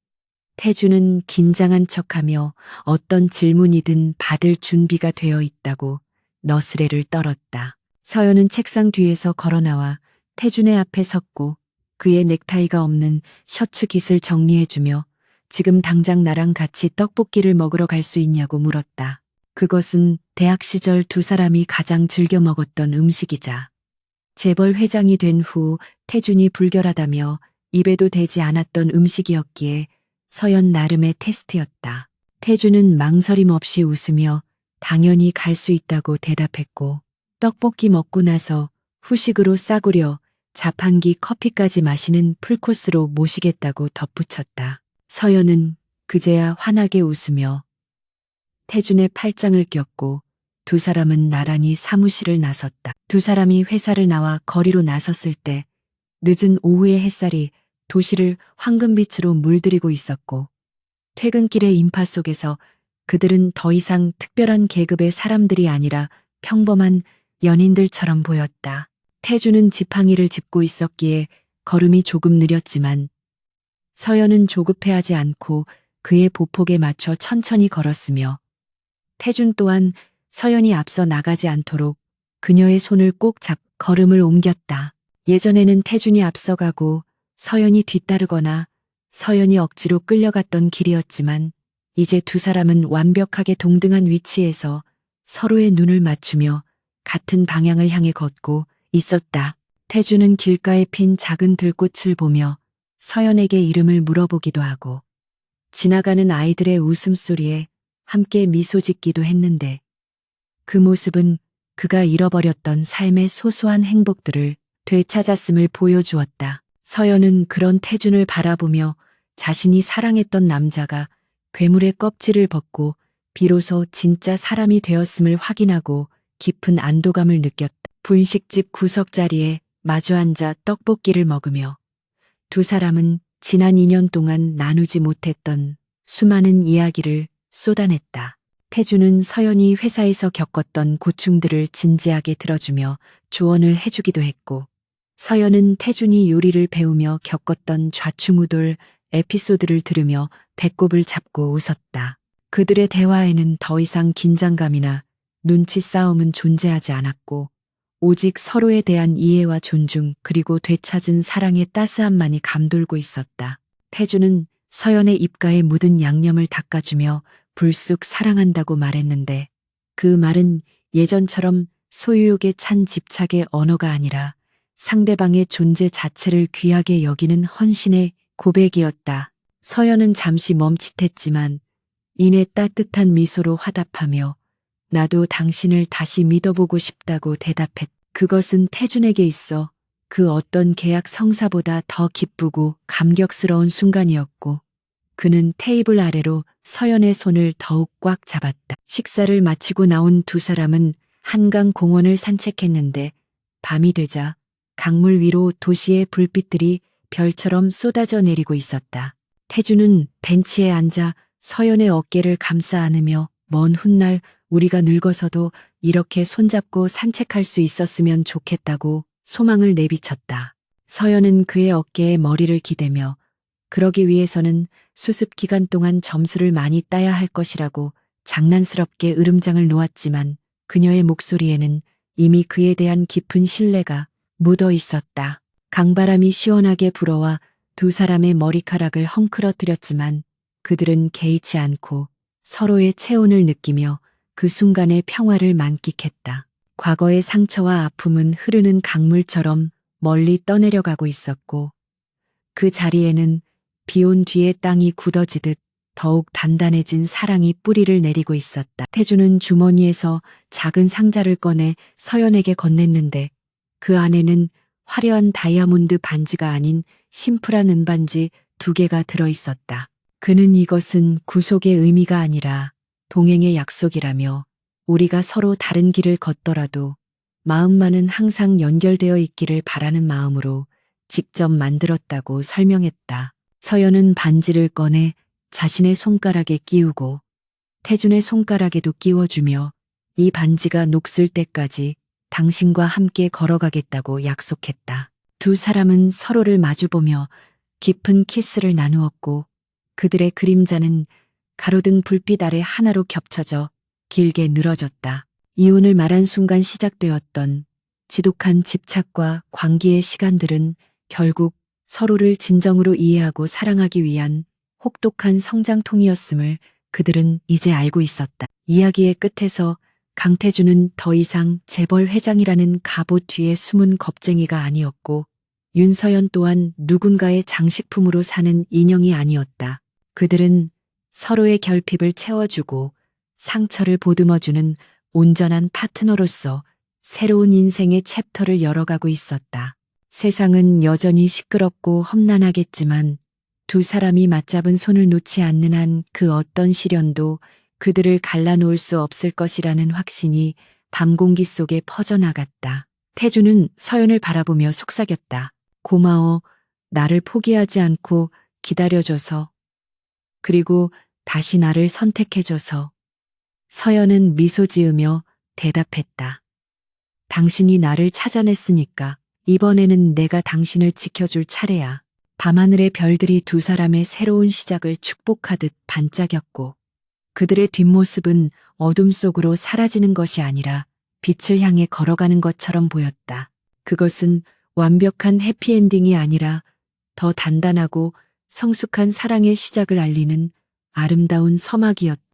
태주는 긴장한 척하며 어떤 질문이든 받을 준비가 되어 있다고 너스레를 떨었다. 서연은 책상 뒤에서 걸어나와 태준의 앞에 섰고 그의 넥타이가 없는 셔츠 깃을 정리해주며 지금 당장 나랑 같이 떡볶이를 먹으러 갈 수 있냐고 물었다. 그것은 대학 시절 두 사람이 가장 즐겨 먹었던 음식이자 재벌 회장이 된 후 태준이 불결하다며 입에도 대지 않았던 음식이었기에 서연 나름의 테스트였다. 태준은 망설임 없이 웃으며 당연히 갈 수 있다고 대답했고 떡볶이 먹고 나서 후식으로 싸구려 자판기 커피까지 마시는 풀코스로 모시겠다고 덧붙였다. 서연은 그제야 환하게 웃으며 태준의 팔짱을 꼈고 두 사람은 나란히 사무실을 나섰다. 두 사람이 회사를 나와 거리로 나섰을 때 늦은 오후의 햇살이 도시를 황금빛으로 물들이고 있었고 퇴근길의 인파 속에서 그들은 더 이상 특별한 계급의 사람들이 아니라 평범한 연인들처럼 보였다. 태주는 지팡이를 짚고 있었기에 걸음이 조금 느렸지만 서연은 조급해하지 않고 그의 보폭에 맞춰 천천히 걸었으며 태준 또한 서연이 앞서 나가지 않도록 그녀의 손을 꼭 잡 걸음을 옮겼다. 예전에는 태준이 앞서가고 서연이 뒤따르거나 서연이 억지로 끌려갔던 길이었지만 이제 두 사람은 완벽하게 동등한 위치에서 서로의 눈을 맞추며 같은 방향을 향해 걷고 있었다. 태준은 길가에 핀 작은 들꽃을 보며 서연에게 이름을 물어보기도 하고 지나가는 아이들의 웃음소리에 함께 미소 짓기도 했는데 그 모습은 그가 잃어버렸던 삶의 소소한 행복들을 되찾았음을 보여주었다. 서연은 그런 태준을 바라보며 자신이 사랑했던 남자가 괴물의 껍질을 벗고 비로소 진짜 사람이 되었음을 확인하고 깊은 안도감을 느꼈다. 분식집 구석자리에 마주 앉아 떡볶이를 먹으며 두 사람은 지난 2년 동안 나누지 못했던 수많은 이야기를 쏟아냈다. 태주는 서연이 회사에서 겪었던 고충들을 진지하게 들어주며 조언을 해주기도 했고 서연은 태준이 요리를 배우며 겪었던 좌충우돌 에피소드를 들으며 배꼽을 잡고 웃었다. 그들의 대화에는 더 이상 긴장감이나 눈치 싸움은 존재하지 않았고 오직 서로에 대한 이해와 존중 그리고 되찾은 사랑의 따스함만이 감돌고 있었다. 태주는 서연의 입가에 묻은 양념을 닦아주며 불쑥 사랑한다고 말했는데 그 말은 예전처럼 소유욕에 찬 집착의 언어가 아니라 상대방의 존재 자체를 귀하게 여기는 헌신의 고백이었다. 서연은 잠시 멈칫했지만 이내 따뜻한 미소로 화답하며 나도 당신을 다시 믿어보고 싶다고 대답했다. 그것은 태준에게 있어 그 어떤 계약 성사보다 더 기쁘고 감격스러운 순간이었고 그는 테이블 아래로 서연의 손을 더욱 꽉 잡았다. 식사를 마치고 나온 두 사람은 한강 공원을 산책했는데 밤이 되자 강물 위로 도시의 불빛들이 별처럼 쏟아져 내리고 있었다. 태주는 벤치에 앉아 서연의 어깨를 감싸 안으며 먼 훗날 우리가 늙어서도 이렇게 손잡고 산책할 수 있었으면 좋겠다고 소망을 내비쳤다. 서연은 그의 어깨에 머리를 기대며 그러기 위해서는 수습 기간 동안 점수를 많이 따야 할 것이라고 장난스럽게 으름장을 놓았지만 그녀의 목소리에는 이미 그에 대한 깊은 신뢰가 묻어 있었다. 강바람이 시원하게 불어와 두 사람의 머리카락을 헝클어뜨렸지만 그들은 개의치 않고 서로의 체온을 느끼며 그 순간의 평화를 만끽했다. 과거의 상처와 아픔은 흐르는 강물처럼 멀리 떠내려가고 있었고 그 자리에는 비온 뒤에 땅이 굳어지듯 더욱 단단해진 사랑이 뿌리를 내리고 있었다. 태주는 주머니에서 작은 상자를 꺼내 서연에게 건넸는데 그 안에는 화려한 다이아몬드 반지가 아닌 심플한 은반지 2개가 들어 있었다. 그는 이것은 구속의 의미가 아니라 동행의 약속이라며 우리가 서로 다른 길을 걷더라도 마음만은 항상 연결되어 있기를 바라는 마음으로 직접 만들었다고 설명했다. 서연은 반지를 꺼내 자신의 손가락에 끼우고 태준의 손가락에도 끼워주며 이 반지가 녹슬 때까지 당신과 함께 걸어가겠다고 약속했다. 두 사람은 서로를 마주보며 깊은 키스를 나누었고 그들의 그림자는 가로등 불빛 아래 하나로 겹쳐져 길게 늘어졌다. 이혼을 말한 순간 시작되었던 지독한 집착과 광기의 시간들은 결국 서로를 진정으로 이해하고 사랑하기 위한 혹독한 성장통이었음을 그들은 이제 알고 있었다. 이야기의 끝에서 강태준은 더 이상 재벌 회장이라는 갑옷 뒤에 숨은 겁쟁이가 아니었고 윤서연 또한 누군가의 장식품으로 사는 인형이 아니었다. 그들은 서로의 결핍을 채워주고 상처를 보듬어주는 온전한 파트너로서 새로운 인생의 챕터를 열어가고 있었다. 세상은 여전히 시끄럽고 험난하겠지만 두 사람이 맞잡은 손을 놓지 않는 한 그 어떤 시련도 그들을 갈라놓을 수 없을 것이라는 확신이 밤 공기 속에 퍼져나갔다. 태주는 서연을 바라보며 속삭였다. 고마워. 나를 포기하지 않고 기다려줘서. 그리고 다시 나를 선택해줘서. 서연은 미소 지으며 대답했다. 당신이 나를 찾아냈으니까 이번에는 내가 당신을 지켜줄 차례야. 밤하늘의 별들이 두 사람의 새로운 시작을 축복하듯 반짝였고 그들의 뒷모습은 어둠 속으로 사라지는 것이 아니라 빛을 향해 걸어가는 것처럼 보였다. 그것은 완벽한 해피엔딩이 아니라 더 단단하고 성숙한 사랑의 시작을 알리는 아름다운 서막이었다.